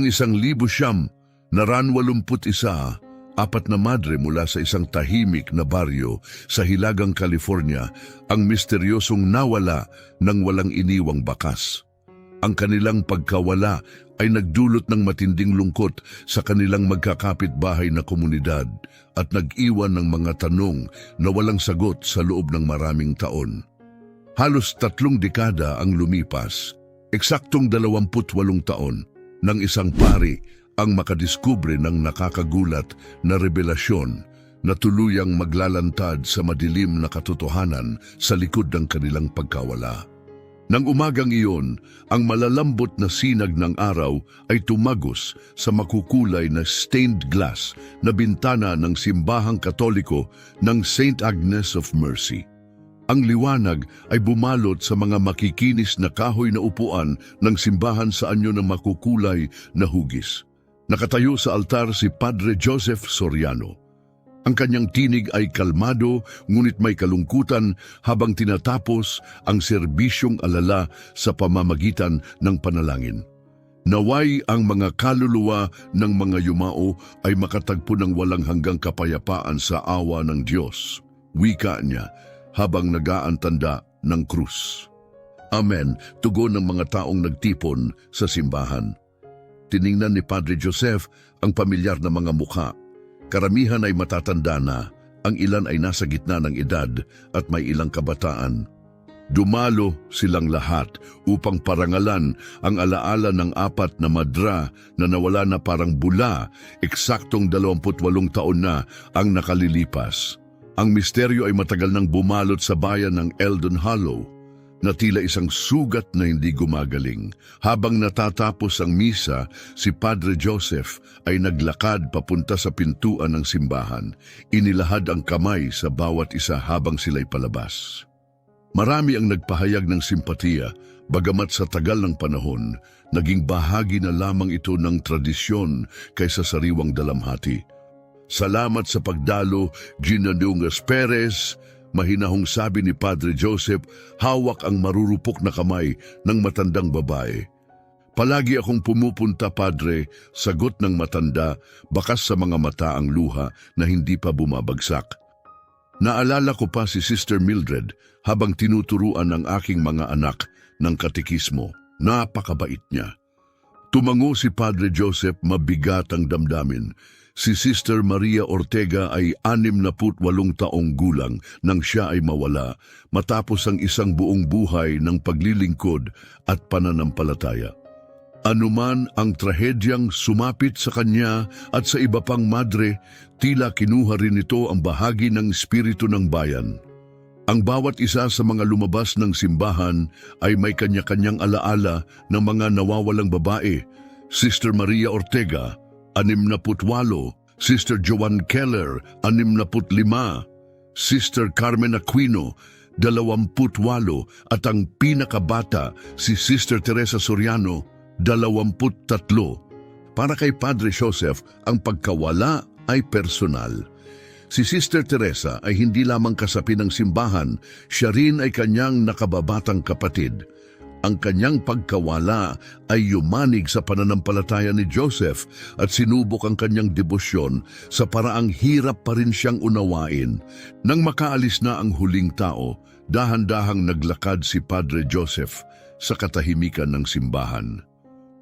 Noong 1981, apat na madre mula sa isang tahimik na baryo sa Hilagang California ang misteryosong nawala ng walang iniwang bakas. Ang kanilang pagkawala ay nagdulot ng matinding lungkot sa kanilang magkakapit-bahay na komunidad at nag-iwan ng mga tanong na walang sagot sa loob ng maraming taon. Halos 3 dekada ang lumipas, eksaktong 28 taon, ng isang pari ang makadiskubre ng nakakagulat na revelasyon na tuluyang maglalantad sa madilim na katotohanan sa likod ng kanilang pagkawala. Nang umagang iyon, ang malalambot na sinag ng araw ay tumagos sa makukulay na stained glass na bintana ng simbahang Katoliko ng St. Agnes of Mercy. Ang liwanag ay bumalot sa mga makikinis na kahoy na upuan ng simbahan sa anyo ng makukulay na hugis. Nakatayo sa altar si Padre Joseph Soriano. Ang kanyang tinig ay kalmado ngunit may kalungkutan habang tinatapos ang serbisyong alala sa pamamagitan ng panalangin. Naway ang mga kaluluwa ng mga yumao ay makatagpo ng walang hanggang kapayapaan sa awa ng Diyos. Wika niya habang nag-aantanda ng krus. Amen, tugon ng mga taong nagtipon sa simbahan. Tiningnan ni Padre Joseph ang pamilyar na mga mukha. Karamihan ay matatanda na, ang ilan ay nasa gitna ng edad at may ilang kabataan. Dumalo silang lahat upang parangalan ang alaala ng 4 na madra na nawala na parang bula, eksaktong 28 taon na ang nakalilipas. Ang misteryo ay matagal nang bumalot sa bayan ng Eldon Hollow, na tila isang sugat na hindi gumagaling. Habang natatapos ang misa, si Padre Joseph ay naglakad papunta sa pintuan ng simbahan. Inilahad ang kamay sa bawat isa habang sila'y palabas. Marami ang nagpahayag ng simpatiya, bagamat sa tagal ng panahon, naging bahagi na lamang ito ng tradisyon kaysa sariwang dalamhati. Salamat sa pagdalo, Gina Dungas Perez, mahinahong sabi ni Padre Joseph, hawak ang marurupok na kamay ng matandang babae. Palagi akong pumupunta, Padre, sagot ng matanda, bakas sa mga mata ang luha na hindi pa bumabagsak. Naalala ko pa si Sister Mildred habang tinuturuan ng aking mga anak ng katekismo. Napakabait niya. Tumango si Padre Joseph, mabigat ang damdamin. Si Sister Maria Ortega ay 68 taong gulang nang siya ay mawala matapos ang isang buong buhay ng paglilingkod at pananampalataya. Anuman ang trahedyang sumapit sa kanya at sa iba pang madre, tila kinuha rin ito ang bahagi ng espiritu ng bayan. Ang bawat isa sa mga lumabas ng simbahan ay may kanya-kanyang alaala ng mga nawawalang babae. Sister Maria Ortega, 68, Sister Joan Keller, 65, Sister Carmen Aquino, 28, at ang pinakabata, si Sister Teresa Soriano, 23. Para kay Padre Joseph, ang pagkawala ay personal. Si Sister Teresa ay hindi lamang kasapi ng simbahan, siya rin ay kanyang nakababatang kapatid. Ang kanyang pagkawala ay yumanig sa pananampalataya ni Joseph at sinubok ang kanyang debosyon sa paraang hirap pa rin siyang unawain. Nang makaalis na ang huling tao, dahan-dahang naglakad si Padre Joseph sa katahimikan ng simbahan.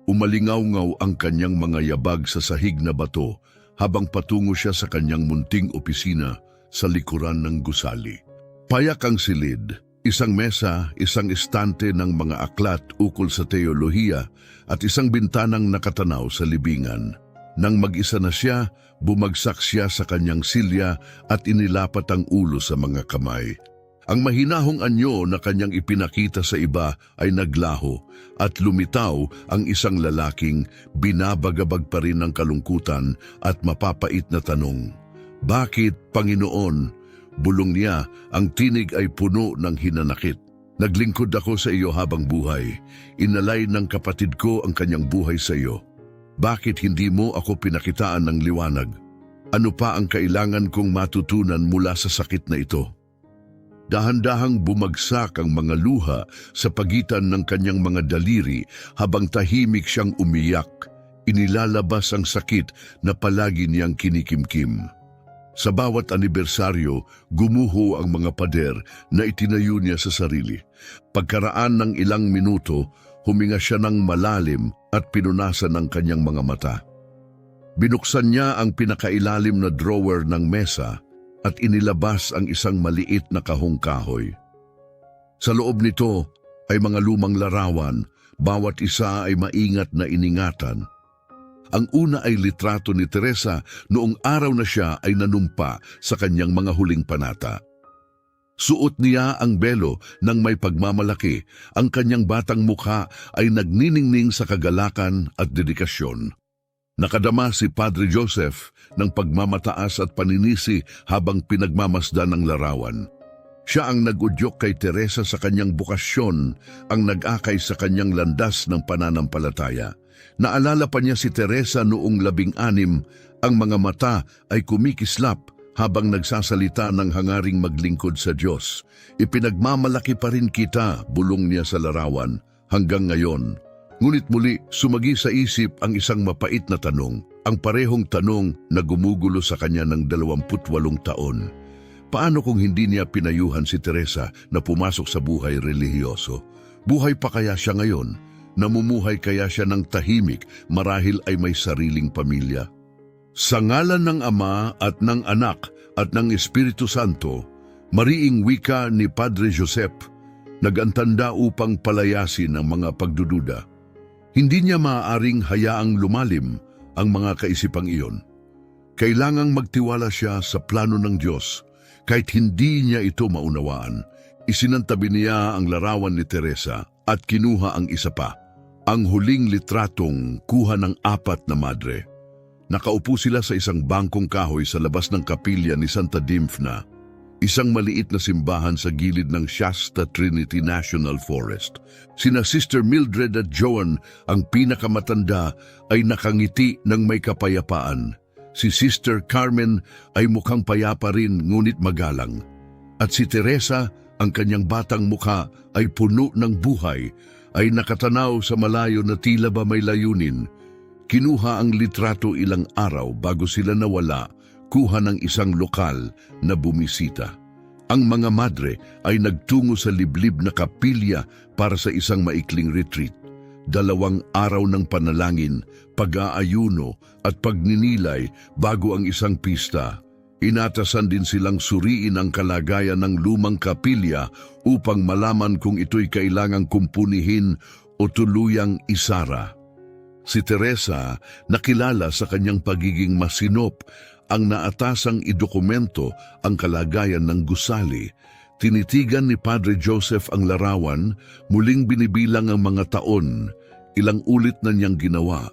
Umalingaw-ngaw ang kanyang mga yabag sa sahig na bato habang patungo siya sa kanyang munting opisina sa likuran ng gusali. Payak ang silid. Isang mesa, isang estante ng mga aklat ukol sa teolohiya at isang bintanang nakatanaw sa libingan. Nang mag-isa na siya, bumagsak siya sa kanyang silya at inilapat ang ulo sa mga kamay. Ang mahinahong anyo na kanyang ipinakita sa iba ay naglaho at lumitaw ang isang lalaking binabagabag pa rin ng kalungkutan at mapapait na tanong, "Bakit, Panginoon?" Bulong niya, ang tinig ay puno ng hinanakit. "Naglingkod ako sa iyo habang buhay. Inalay ng kapatid ko ang kanyang buhay sa iyo. Bakit hindi mo ako pinakitaan ng liwanag? Ano pa ang kailangan kong matutunan mula sa sakit na ito?" Dahan-dahang bumagsak ang mga luha sa pagitan ng kanyang mga daliri habang tahimik siyang umiyak. Inilalabas ang sakit na palagi niyang kinikimkim. Sa bawat anibersaryo, gumuho ang mga pader na itinayo niya sa sarili. Pagkaraan ng ilang minuto, huminga siya ng malalim at pinunasan ang kanyang mga mata. Binuksan niya ang pinakailalim na drawer ng mesa at inilabas ang isang maliit na kahong kahoy. Sa loob nito ay mga lumang larawan, bawat isa ay maingat na iningatan. Ang una ay litrato ni Teresa noong araw na siya ay nanumpa sa kanyang mga huling panata. Suot niya ang belo ng may pagmamalaki, ang kanyang batang mukha ay nagniningning sa kagalakan at dedikasyon. Nakadama si Padre Joseph ng pagmamataas at paninisi habang pinagmamasdan ng larawan. Siya ang nagudyok kay Teresa sa kanyang bukasyon, ang nag-akay sa kanyang landas ng pananampalataya. Naalala pa niya si Teresa noong 16, ang mga mata ay kumikislap habang nagsasalita ng hangaring maglingkod sa Diyos. Ipinagmamalaki pa rin kita, bulong niya sa larawan, hanggang ngayon. Ngunit muli, sumagi sa isip ang isang mapait na tanong, ang parehong tanong na gumugulo sa kanya ng 28 taon. Paano kung hindi niya pinayuhan si Teresa na pumasok sa buhay relihiyoso? Buhay pa kaya siya ngayon? Namumuhay kaya siya ng tahimik marahil ay may sariling pamilya? Sa ngalan ng Ama at ng Anak at ng Espiritu Santo, mariing wika ni Padre Joseph, nag-antanda upang palayasin ang mga pagdududa. Hindi niya maaaring hayaang lumalim ang mga kaisipang iyon. Kailangang magtiwala siya sa plano ng Diyos kahit hindi niya ito maunawaan. Isinantabi niya ang larawan ni Teresa at kinuha ang isa pa, ang huling litratong kuha ng 4 na madre. Nakaupo sila sa isang bangkong kahoy sa labas ng kapilya ni Santa Dymphna, isang maliit na simbahan sa gilid ng Shasta Trinity National Forest. Sina Sister Mildred at Joan, ang pinakamatanda, ay nakangiti ng may kapayapaan. Si Sister Carmen ay mukhang payapa rin ngunit magalang. At si Teresa, ang kanyang batang mukha ay puno ng buhay, ay nakatanaw sa malayo na tila ba may layunin. Kinuha ang litrato ilang araw bago sila nawala, kuha ng isang lokal na bumisita. Ang mga madre ay nagtungo sa liblib na kapilya para sa isang maikling retreat. 2 araw ng panalangin, pag-aayuno at pagninilay bago ang isang pista. Inatasan din silang suriin ang kalagayan ng lumang kapilya upang malaman kung ito'y kailangang kumpunihin o tuluyang isara. Si Teresa, nakilala sa kanyang pagiging masinop, ang naatasang idokumento ang kalagayan ng gusali. Tinitigan ni Padre Joseph ang larawan, muling binibilang ang mga taon, ilang ulit na niyang ginawa.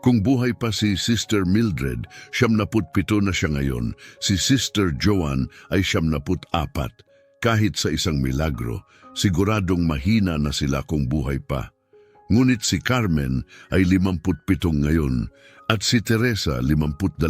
Kung buhay pa si Sister Mildred, 77 na siya ngayon. Si Sister Joan ay 74. Kahit sa isang milagro, siguradong mahina na sila kung buhay pa. Ngunit si Carmen ay 57 ngayon at si Teresa 52,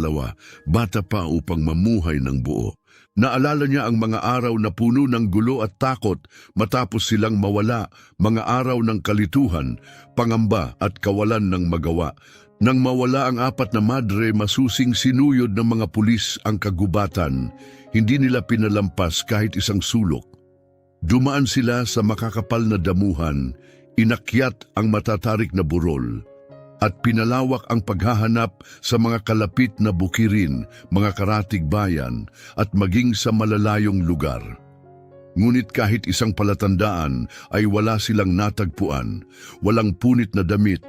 bata pa upang mamuhay ng buo. Naalala niya ang mga araw na puno ng gulo at takot matapos silang mawala, mga araw ng kalituhan, pangamba at kawalan ng magawa. Nang mawala ang 4 na madre, masusing sinuyod ng mga pulis ang kagubatan. Hindi nila pinalampas kahit isang sulok. Dumaan sila sa makakapal na damuhan, inakyat ang matatarik na burol, at pinalawak ang paghahanap sa mga kalapit na bukirin, mga karatig bayan, at maging sa malalayong lugar. Ngunit kahit isang palatandaan ay wala silang natagpuan, walang punit na damit,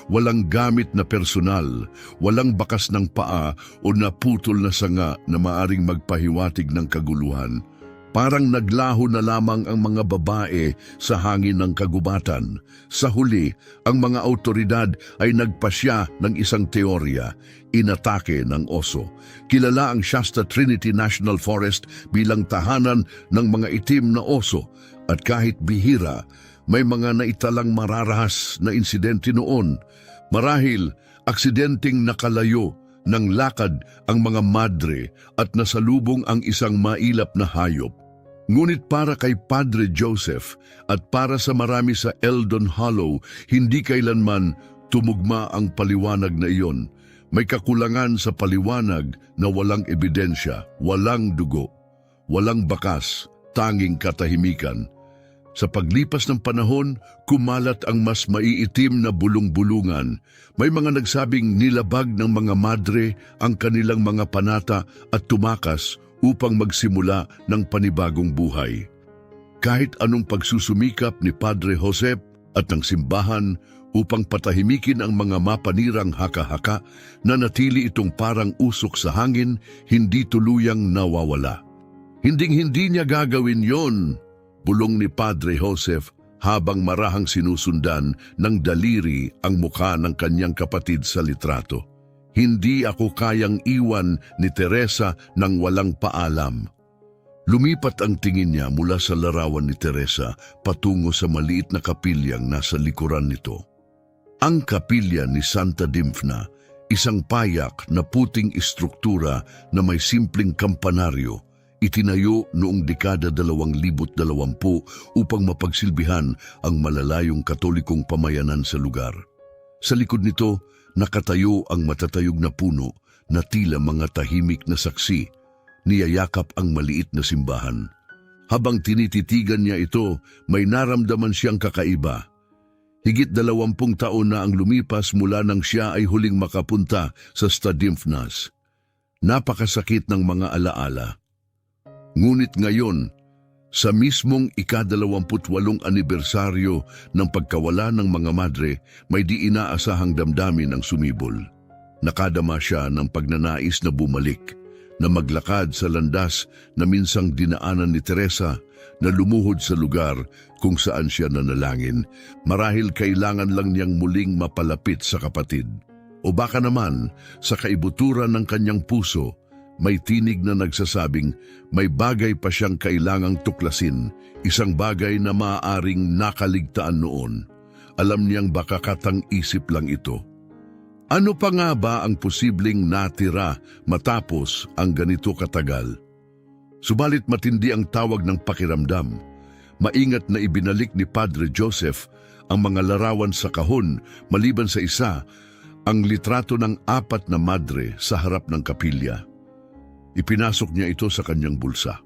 walang gamit na personal, walang bakas ng paa o naputol na sanga na maaring magpahiwatig ng kaguluhan. Parang naglaho na lamang ang mga babae sa hangin ng kagubatan. Sa huli, ang mga autoridad ay nagpasya ng isang teorya, inatake ng oso. Kilala ang Shasta Trinity National Forest bilang tahanan ng mga itim na oso, at kahit bihira, may mga naitalang mararahas na insidente noon. Marahil, aksidenteng nakalayo ng lakad ang mga madre at nasalubong ang isang mailap na hayop. Ngunit para kay Padre Joseph at para sa marami sa Eldon Hollow, hindi kailanman tumugma ang paliwanag na iyon. May kakulangan sa paliwanag na walang ebidensya, walang dugo, walang bakas, tanging katahimikan. Sa paglipas ng panahon, kumalat ang mas maiitim na bulong-bulungan. May mga nagsabing nilabag ng mga madre ang kanilang mga panata at tumakas upang magsimula ng panibagong buhay. Kahit anong pagsusumikap ni Padre Joseph at ng simbahan upang patahimikin ang mga mapanirang haka-haka, nanatili itong parang usok sa hangin, hindi tuluyang nawawala. Hinding-hindi niya gagawin yon, bulong ni Padre Joseph habang marahang sinusundan ng daliri ang mukha ng kanyang kapatid sa litrato. Hindi ako kayang iwan ni Teresa nang walang paalam. Lumipat ang tingin niya mula sa larawan ni Teresa patungo sa maliit na kapilyang nasa likuran nito. Ang kapilya ni Santa Dymphna, isang payak na puting istruktura na may simpleng kampanaryo, itinayo noong dekada 2020 upang mapagsilbihan ang malalayong katolikong pamayanan sa lugar. Sa likod nito, nakatayo ang matatayog na puno na tila mga tahimik na saksi, niyayakap ang maliit na simbahan. Habang tinititigan niya ito, may naramdaman siyang kakaiba. Higit 20 taon na ang lumipas mula nang siya ay huling makapunta sa Stadimphnas. Napakasakit ng mga alaala. Ngunit ngayon, sa mismong ika-28 anibersaryo ng pagkawala ng mga madre, may di inaasahang damdamin ang sumibol. Nakadama siya ng pagnanais na bumalik, na maglakad sa landas na minsang dinaanan ni Teresa, na lumuhod sa lugar kung saan siya nanalangin. Marahil kailangan lang niyang muling mapalapit sa kapatid. O baka naman, sa kaibuturan ng kanyang puso, may tinig na nagsasabing may bagay pa siyang kailangang tuklasin, isang bagay na maaaring nakaligtaan noon. Alam niyang baka katang-isip lang ito. Ano pa nga ba ang posibleng natira matapos ang ganito katagal? Subalit matindi ang tawag ng pakiramdam. Maingat na ibinalik ni Padre Joseph ang mga larawan sa kahon, maliban sa isa, ang litrato ng 4 na madre sa harap ng kapilya. Ipinasok niya ito sa kanyang bulsa.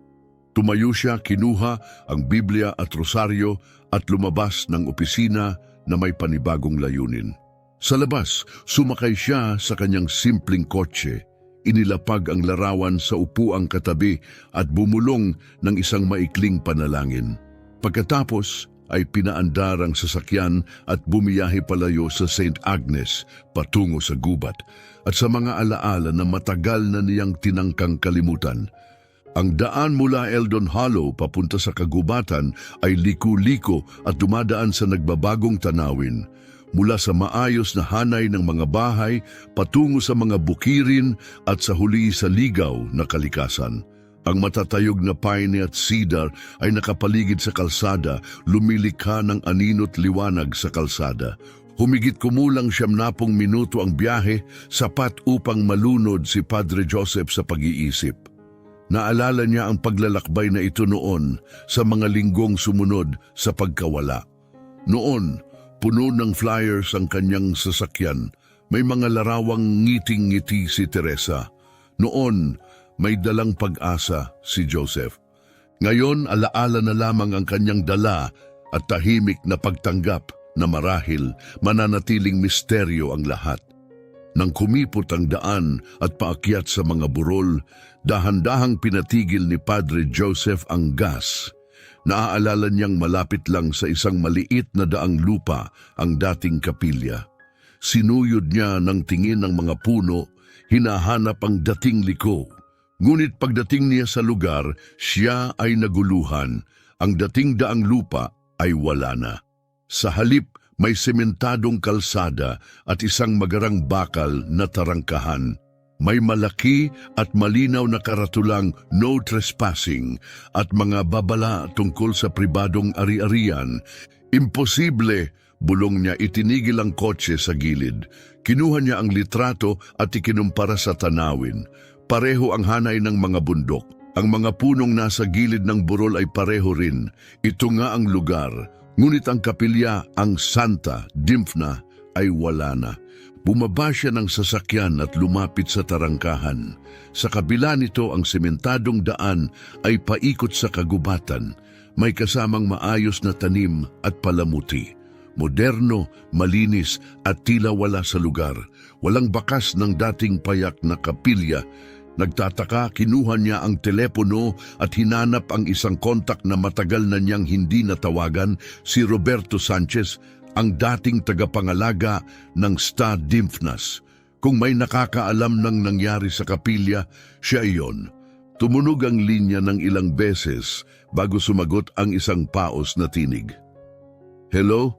Tumayo siya, kinuha ang Biblia at rosaryo at lumabas ng opisina na may panibagong layunin. Sa labas, sumakay siya sa kanyang simpleng kotse, inilapag ang larawan sa upuang katabi at bumulong ng isang maikling panalangin. Pagkatapos ay pinaandar ang sasakyan at bumiyahe palayo sa St. Agnes patungo sa gubat at sa mga alaala na matagal na niyang tinangkang kalimutan. Ang daan mula Eldon Hollow papunta sa kagubatan ay liko-liko at dumadaan sa nagbabagong tanawin. Mula sa maayos na hanay ng mga bahay, patungo sa mga bukirin at sa huli sa ligaw na kalikasan. Ang matatayog na pine at cedar ay nakapaligid sa kalsada, lumilikha ng anino't liwanag sa kalsada. Humigit kumulang 70 minuto ang biyahe, sapat upang malunod si Padre Joseph sa pag-iisip. Naalala niya ang paglalakbay na ito noon sa mga linggong sumunod sa pagkawala. Noon, puno ng flyers ang kanyang sasakyan. May mga larawang ngiting-ngiti si Teresa. Noon, may dalang pag-asa si Joseph. Ngayon, alaala na lamang ang kanyang dala at tahimik na pagtanggap na marahil mananatiling misteryo ang lahat. Nang kumipot ang daan at paakyat sa mga burol, dahan-dahang pinatigil ni Padre Joseph ang gas. Naaalala niyang malapit lang sa isang maliit na daang lupa ang dating kapilya. Sinuyod niya ng tingin ng mga puno, hinahanap ang dating liko. Ngunit pagdating niya sa lugar, siya ay naguluhan. Ang dating daang lupa ay wala na. Sa halip, may sementadong kalsada at isang magarang bakal na tarangkahan. May malaki at malinaw na karatulang no trespassing at mga babala tungkol sa pribadong ari-arian. Imposible, bulong niya, itinigil ang kotse sa gilid. Kinuha niya ang litrato at ikinumpara sa tanawin. Pareho ang hanay ng mga bundok. Ang mga punong nasa gilid ng burol ay pareho rin. Ito nga ang lugar. Ngunit ang kapilya, ang Santa Dymphna, ay wala na. Bumaba siya ng sasakyan at lumapit sa tarangkahan. Sa kabila nito ang sementadong daan ay paikot sa kagubatan. May kasamang maayos na tanim at palamuti. Moderno, malinis at tila wala sa lugar. Walang bakas ng dating payak na kapilya. Nagtataka, kinuha niya ang telepono at hinanap ang isang kontak na matagal na niyang hindi natawagan, si Roberto Sanchez, ang dating tagapangalaga ng Sta Dimphnas. Kung may nakakaalam ng nangyari sa kapilya, siya iyon. Tumunog ang linya ng ilang beses bago sumagot ang isang paos na tinig. Hello?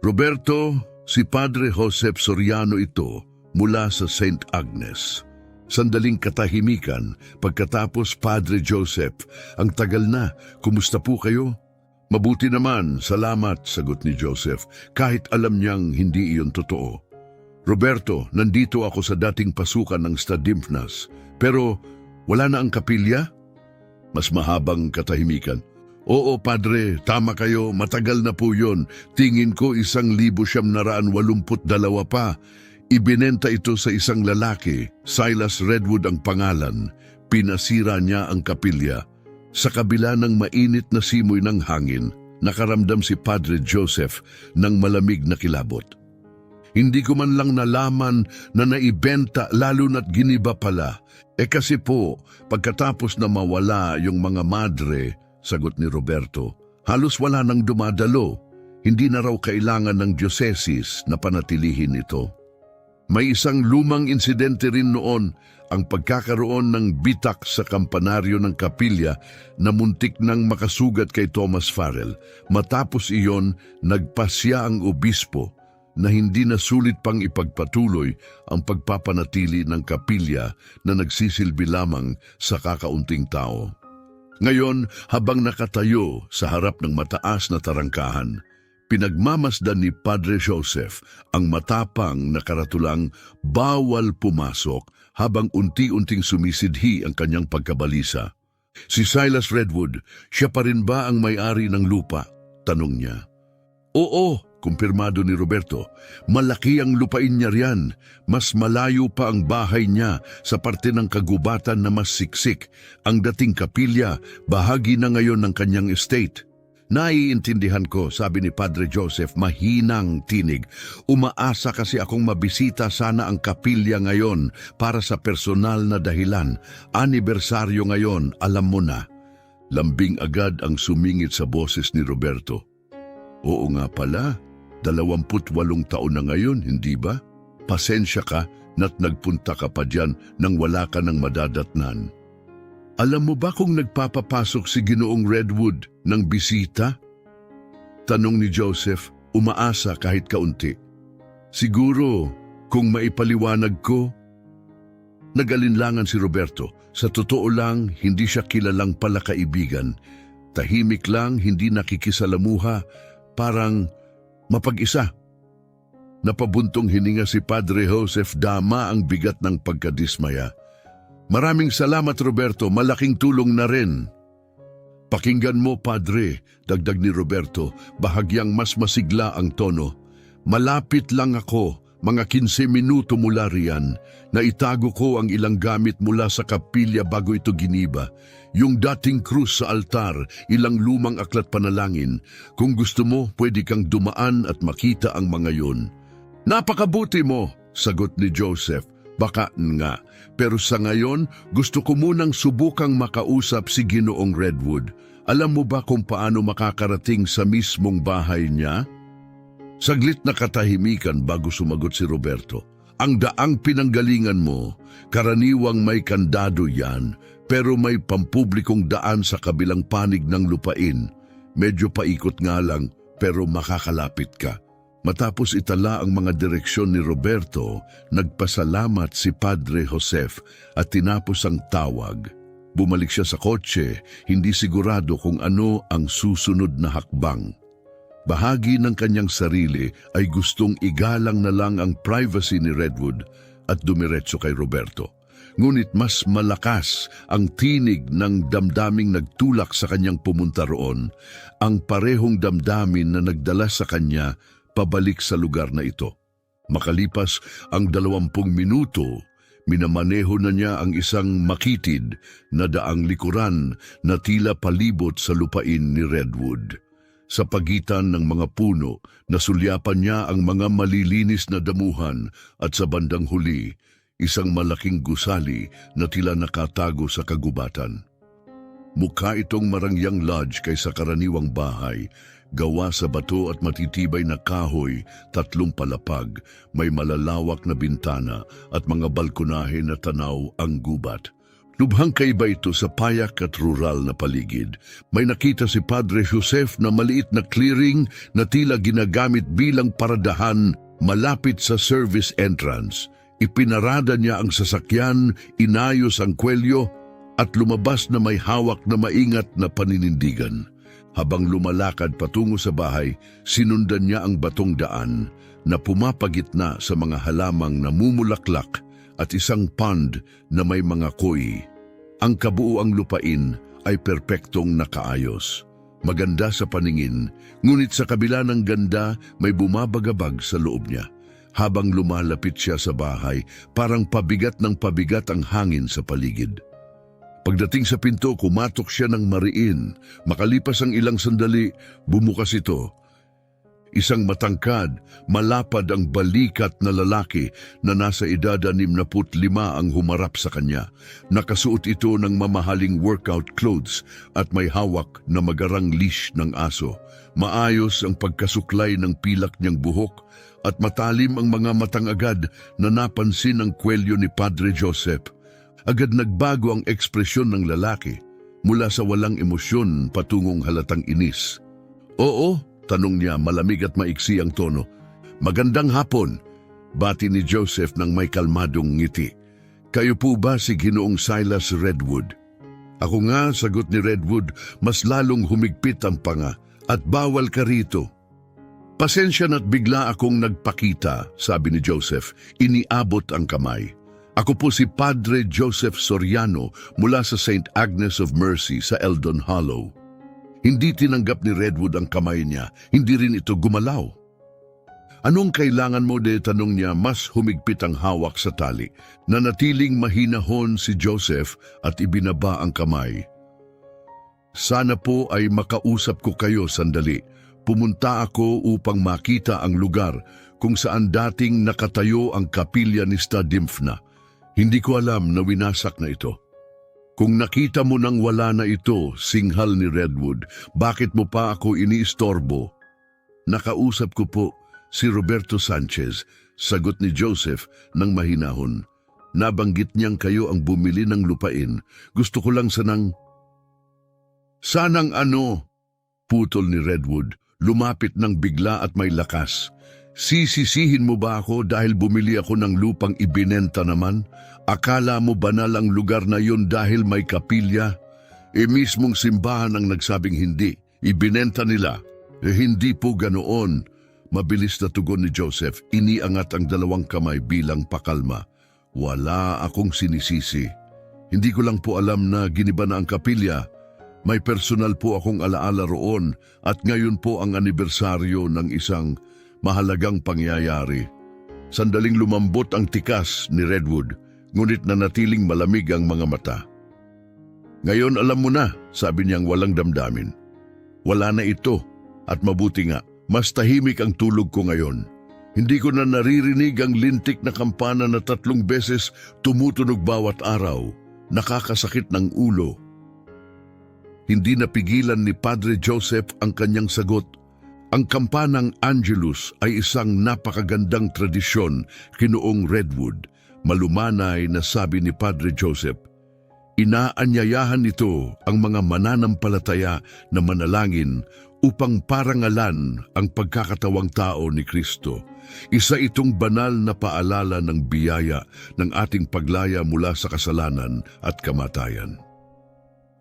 Roberto, si Padre Joseph Soriano ito mula sa St. Agnes. Sandaling katahimikan, pagkatapos Padre Joseph, ang tagal na, kumusta po kayo? Mabuti naman, salamat, sagot ni Joseph, kahit alam niyang hindi iyon totoo. Roberto, nandito ako sa dating pasukan ng Sta Dimphnas, pero wala na ang kapilya? Mas mahabang katahimikan. Oo, Padre, tama kayo, matagal na po yun. Tingin ko 1,982 pa. Ibinenta ito sa isang lalaki, Silas Redwood ang pangalan. Pinasira niya ang kapilya. Sa kabila ng mainit na simoy ng hangin, nakaramdam si Padre Joseph ng malamig na kilabot. Hindi ko man lang nalaman na naibenta lalo na't giniba pala. Kasi po, pagkatapos na mawala yung mga madre, sagot ni Roberto, halos wala nang dumadalo. Hindi na raw kailangan ng diocese na panatilihin ito. May isang lumang insidente rin noon, ang pagkakaroon ng bitak sa kampanaryo ng kapilya na muntik nang makasugat kay Thomas Farrell. Matapos iyon, nagpasya ang obispo na hindi na sulit pang ipagpatuloy ang pagpapanatili ng kapilya na nagsisilbi lamang sa kakaunting tao. Ngayon, habang nakatayo sa harap ng mataas na tarangkahan, pinagmamasdan ni Padre Joseph ang matapang na karatulang bawal pumasok habang unti-unting sumisidhi ang kanyang pagkabalisa. Si Silas Redwood, siya pa rin ba ang may-ari ng lupa? Tanong niya. Oo, kumpirmado ni Roberto. Malaki ang lupain niya riyan. Mas malayo pa ang bahay niya sa parte ng kagubatan na mas siksik. Ang dating kapilya, bahagi na ngayon ng kanyang estate. Naiintindihan ko, sabi ni Padre Joseph, mahinang tinig. Umaasa kasi akong mabisita sana ang kapilya ngayon para sa personal na dahilan. Anibersaryo ngayon, alam mo na. Lambing agad ang sumingit sa boses ni Roberto. Oo nga pala, 28 taon na ngayon, hindi ba? Pasensya ka na't nagpunta ka pa dyan nang wala ka ng madadatnan. Alam mo ba kung nagpapapasok si Ginoong Redwood ng bisita? Tanong ni Joseph, umaasa kahit kaunti. Siguro, kung maipaliwanag ko. Nag-alinlangan si Roberto. Sa totoo lang, hindi siya kilalang palakaibigan. Tahimik lang, hindi nakikisalamuha, parang mapag-isa. Napabuntong hininga si Padre Joseph, dama ang bigat ng pagkadismaya. Maraming salamat, Roberto. Malaking tulong na rin. Pakinggan mo, Padre, dagdag ni Roberto, bahagyang mas masigla ang tono. Malapit lang ako, mga 15 minuto mula riyan. Naitago ko ang ilang gamit mula sa kapilya bago ito giniba. Yung dating krus sa altar, ilang lumang aklat panalangin. Kung gusto mo, pwede kang dumaan at makita ang mga yun. Napakabuti mo, sagot ni Joseph. Baka nga, pero sa ngayon gusto ko munang subukang makausap si Ginoong Redwood. Alam mo ba kung paano makakarating sa mismong bahay niya? Saglit na katahimikan bago sumagot si Roberto. Ang daang pinanggalingan mo, karaniwang may kandado yan, pero may pampublikong daan sa kabilang panig ng lupain. Medyo paikot nga lang, pero makakalapit ka. Matapos itala ang mga direksyon ni Roberto, nagpasalamat si Padre Joseph at tinapos ang tawag. Bumalik siya sa kotse, hindi sigurado kung ano ang susunod na hakbang. Bahagi ng kanyang sarili ay gustong igalang na lang ang privacy ni Redwood at dumiretso kay Roberto. Ngunit mas malakas ang tinig ng damdaming nagtulak sa kanyang pumunta roon, ang parehong damdamin na nagdala sa kanya pabalik sa lugar na ito. Makalipas ang 20 minuto, minamaneho na niya ang isang makitid na daang likuran na tila palibot sa lupain ni Redwood. Sa pagitan ng mga puno, nasulyapan niya ang mga malilinis na damuhan at sa bandang huli, isang malaking gusali na tila nakatago sa kagubatan. Mukha itong marangyang lodge kaysa karaniwang bahay, gawa sa bato at matitibay na kahoy, 3 palapag, may malalawak na bintana at mga balkonahe na tanaw ang gubat. Lubhang kaiba ito sa payak at rural na paligid. May nakita si Padre Joseph na maliit na clearing na tila ginagamit bilang paradahan malapit sa service entrance. Ipinarada niya ang sasakyan, inayos ang kwelyo at lumabas na may hawak na maingat na paninindigan. Habang lumalakad patungo sa bahay, sinundan niya ang batong daan na pumapagitna sa mga halamang namumulaklak at isang pond na may mga koi. Ang kabuuang lupain ay perpektong nakaayos. Maganda sa paningin, ngunit sa kabila ng ganda may bumabagabag sa loob niya. Habang lumalapit siya sa bahay, parang pabigat ng pabigat ang hangin sa paligid. Pagdating sa pinto, kumatok siya ng mariin. Makalipas ang ilang sandali, bumukas ito. Isang matangkad, malapad ang balikat na lalaki na nasa edad 65 ang humarap sa kanya. Nakasuot ito ng mamahaling workout clothes at may hawak na magarang leash ng aso. Maayos ang pagkasuklay ng pilak niyang buhok at matalim ang mga matang agad na napansin ang kwelyo ni Padre Joseph. Agad nagbago ang ekspresyon ng lalaki mula sa walang emosyon patungong halatang inis. Oo, tanong niya, malamig at maiksi ang tono. Magandang hapon, bati ni Joseph ng may kalmadong ngiti. Kayo po ba si Ginoong Silas Redwood? Ako nga, sagot ni Redwood, mas lalong humigpit ang panga at bawal ka rito. Pasensya na't bigla akong nagpakita, sabi ni Joseph, iniabot ang kamay. Ako po si Padre Joseph Soriano mula sa St. Agnes of Mercy sa Eldon Hollow. Hindi tinanggap ni Redwood ang kamay niya, hindi rin ito gumalaw. Anong kailangan mo de, tanong niya, mas humigpit ang hawak sa tali. Nanatiling mahinahon si Joseph at ibinaba ang kamay. Sana po ay makausap ko kayo sandali. Pumunta ako upang makita ang lugar kung saan dating nakatayo ang kapilya ni Stadimfna. Hindi ko alam na winasak na ito. Kung nakita mo nang wala na ito, singhal ni Redwood, bakit mo pa ako iniistorbo? Nakausap ko po si Roberto Sanchez, sagot ni Joseph ng mahinahon. Nabanggit niyang kayo ang bumili ng lupain. Gusto ko lang sanang... Sanang ano? Putol ni Redwood, lumapit ng bigla at may lakas. Sisisihin mo ba ako dahil bumili ako ng lupang ibinenta naman? Akala mo banal ang lugar na yun dahil may kapilya? Mismong simbahan ang nagsabing hindi. Ibinenta nila. Hindi po ganoon. Mabilis na tugon ni Joseph. Iniangat ang 2 kamay bilang pakalma. Wala akong sinisisi. Hindi ko lang po alam na giniba na ang kapilya. May personal po akong alaala roon at ngayon po ang anibersaryo ng isang mahalagang pangyayari. Sandaling lumambot ang tikas ni Redwood, ngunit nanatiling malamig ang mga mata. Ngayon alam mo na, sabi niyang walang damdamin. Wala na ito, at mabuti nga, mas tahimik ang tulog ko ngayon. Hindi ko na naririnig ang lintik na kampana na 3 beses tumutunog bawat araw. Nakakasakit ng ulo. Hindi napigilan ni Padre Joseph ang kanyang sagot. Ang kampanang Angelus ay isang napakagandang tradisyon kinoong Redwood. Malumanay na sabi ni Padre Joseph. Inaanyayahan nito ang mga mananampalataya na manalangin upang parangalan ang pagkakatawang tao ni Kristo. Isa itong banal na paalala ng biyaya ng ating paglaya mula sa kasalanan at kamatayan.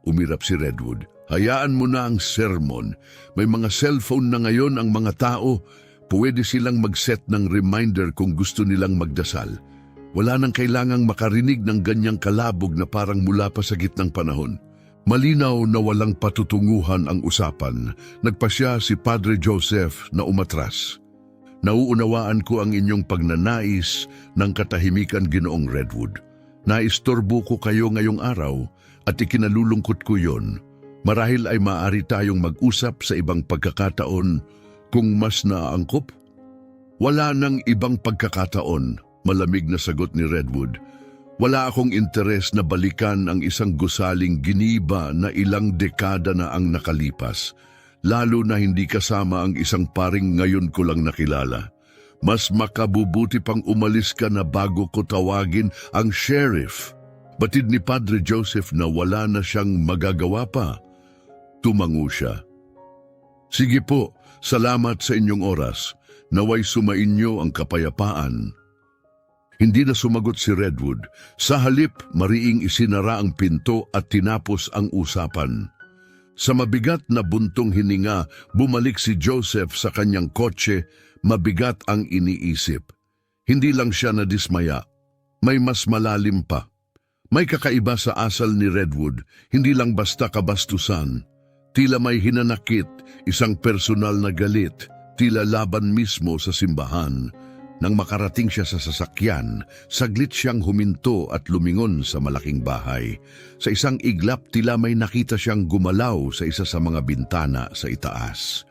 Umirap si Redwood. Hayaan mo na ang sermon. May mga cellphone na ngayon ang mga tao. Pwede silang mag-set ng reminder kung gusto nilang magdasal. Wala nang kailangang makarinig ng ganyang kalabog na parang mula pa sa gitnang panahon. Malinaw na walang patutunguhan ang usapan. Nagpasya si Padre Joseph na umatras. Nauunawaan ko ang inyong pagnanais ng katahimikan, Ginoong Redwood. Naistorbo ko kayo ngayong araw at ikinalulungkot ko yon. Marahil ay maaari tayong mag-usap sa ibang pagkakataon kung mas naaangkop. Wala nang ibang pagkakataon, malamig na sagot ni Redwood. Wala akong interes na balikan ang isang gusaling giniba na ilang dekada na ang nakalipas, lalo na hindi kasama ang isang paring ngayon ko lang nakilala. Mas makabubuti pang umalis ka na bago ko tawagin ang sheriff. Batid ni Padre Joseph na wala na siyang magagawa pa. Tumango siya. Sige po, salamat sa inyong oras. Naway sumainyo ang kapayapaan. Hindi na sumagot si Redwood. Sa halip, mariing isinara ang pinto at tinapos ang usapan. Sa mabigat na buntong hininga, bumalik si Joseph sa kanyang kotse. Mabigat ang iniisip. Hindi lang siya nadismaya. May mas malalim pa. May kakaiba sa asal ni Redwood, hindi lang basta kabastusan. Tila may hinanakit, isang personal na galit, tila laban mismo sa simbahan. Nang makarating siya sa sasakyan, saglit siyang huminto at lumingon sa malaking bahay. Sa isang iglap, tila may nakita siyang gumalaw sa isa sa mga bintana sa itaas.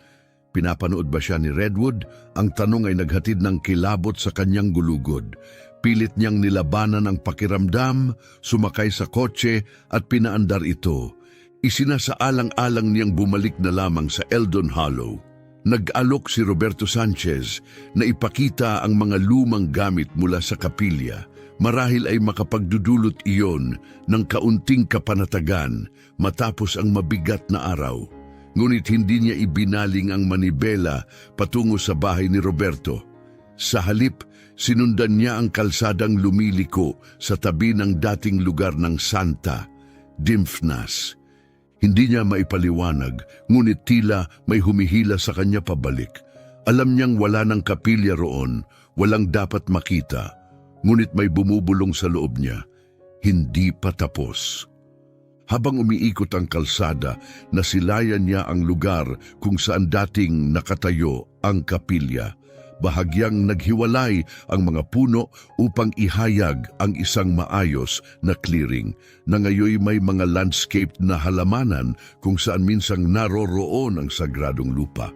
Pinapanood ba siya ni Redwood? Ang tanong ay naghatid ng kilabot sa kanyang gulugod. Pilit niyang nilabanan ang pakiramdam, sumakay sa kotse at pinaandar ito. Isinasaalang-alang niyang bumalik na lamang sa Eldon Hollow. Nag-alok si Roberto Sanchez na ipakita ang mga lumang gamit mula sa kapilya. Marahil ay makapagdudulot iyon ng kaunting kapanatagan matapos ang mabigat na araw. Ngunit hindi niya ibinaling ang manibela patungo sa bahay ni Roberto. Sa halip, sinundan niya ang kalsadang lumiliko sa tabi ng dating lugar ng Santa, Dimphnas. Hindi niya maipaliwanag, ngunit tila may humihila sa kanya pabalik. Alam niyang wala ng kapilya roon, walang dapat makita, ngunit may bumubulong sa loob niya. Hindi pa tapos. Habang umiikot ang kalsada, nasilayan niya ang lugar kung saan dating nakatayo ang kapilya. Bahagyang naghiwalay ang mga puno upang ihayag ang isang maayos na clearing na ngayon may mga landscaped na halamanan kung saan minsang naroroon ang sagradong lupa.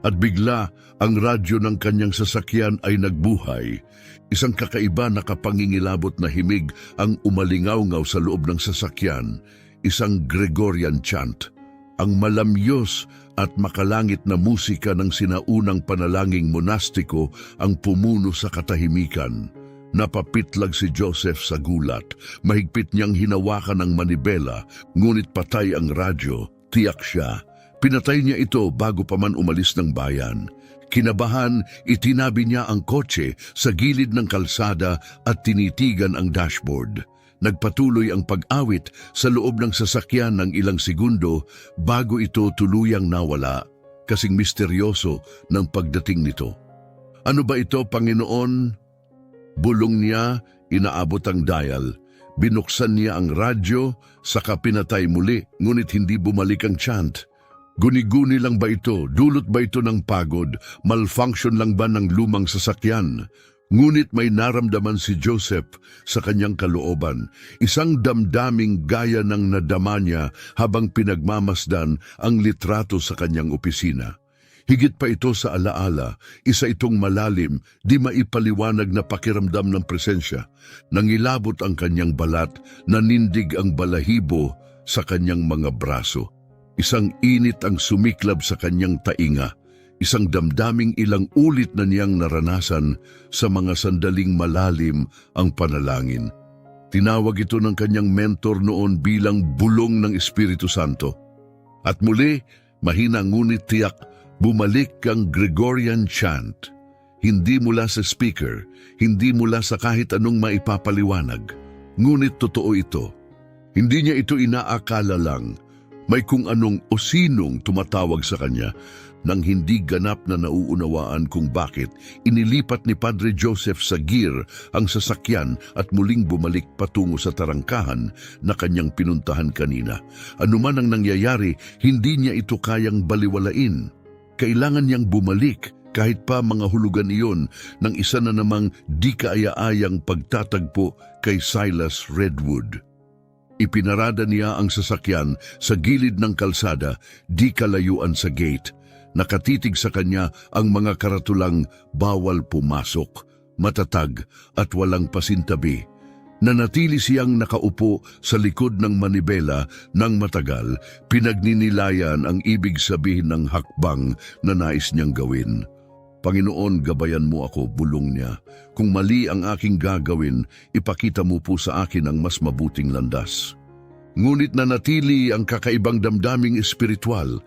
At bigla, ang radyo ng kanyang sasakyan ay nagbuhay. Isang kakaiba na kapangingilabot na himig ang umalingaw-ngaw sa loob ng sasakyan. Isang Gregorian chant, ang malamyos at makalangit na musika ng sinaunang panalangin monastiko ang pumuno sa katahimikan. Napapitlag si Joseph sa gulat. Mahigpit niyang hinawakan ang manibela, ngunit patay ang radyo. Tiyak siya. Pinatay niya ito bago pa man umalis ng bayan. Kinabahan, itinabi niya ang kotse sa gilid ng kalsada at tinitigan ang dashboard. Nagpatuloy ang pag-awit sa loob ng sasakyan ng ilang segundo bago ito tuluyang nawala, kasing misteryoso ng pagdating nito. Ano ba ito, Panginoon? Bulong niya, inaabot ang dial. Binuksan niya ang radyo, saka pinatay muli, ngunit hindi bumalik ang chant. Guni-guni lang ba ito? Dulot ba ito ng pagod? Malfunction lang ba ng lumang sasakyan? Ngunit may naramdaman si Joseph sa kanyang kalooban, isang damdaming gaya ng nadama niya habang pinagmamasdan ang litrato sa kanyang opisina. Higit pa ito sa alaala, isa itong malalim, di maipaliwanag na pakiramdam ng presensya. Nangilabot ang kanyang balat, nanindig ang balahibo sa kanyang mga braso. Isang init ang sumiklab sa kanyang tainga. Isang damdaming ilang ulit na niyang naranasan sa mga sandaling malalim ang panalangin. Tinawag ito ng kanyang mentor noon bilang bulong ng Espiritu Santo. At muli, mahina ngunit tiyak, bumalik ang Gregorian chant. Hindi mula sa speaker, hindi mula sa kahit anong maipapaliwanag. Ngunit totoo ito. Hindi niya ito inaakala lang. May kung anong o sinong tumatawag sa kanya. Nang hindi ganap na nauunawaan kung bakit, inilipat ni Padre Joseph sa gear ang sasakyan at muling bumalik patungo sa tarangkahan na kanyang pinuntahan kanina. Anuman ang nangyayari, hindi niya ito kayang baliwalain. Kailangan niyang bumalik, kahit pa mga hulugan iyon ng isa na namang di kaaya-ayang pagtatagpo kay Silas Redwood. Ipinarada niya ang sasakyan sa gilid ng kalsada, di kalayuan sa gate. Nakatitig sa kanya ang mga karatulang bawal pumasok, matatag at walang pasintabi. Nanatili siyang nakaupo sa likod ng manibela ng matagal, pinagninilayan ang ibig sabihin ng hakbang na nais niyang gawin. Panginoon, gabayan mo ako, bulong niya. Kung mali ang aking gagawin, ipakita mo po sa akin ang mas mabuting landas. Ngunit nanatili ang kakaibang damdaming espiritual.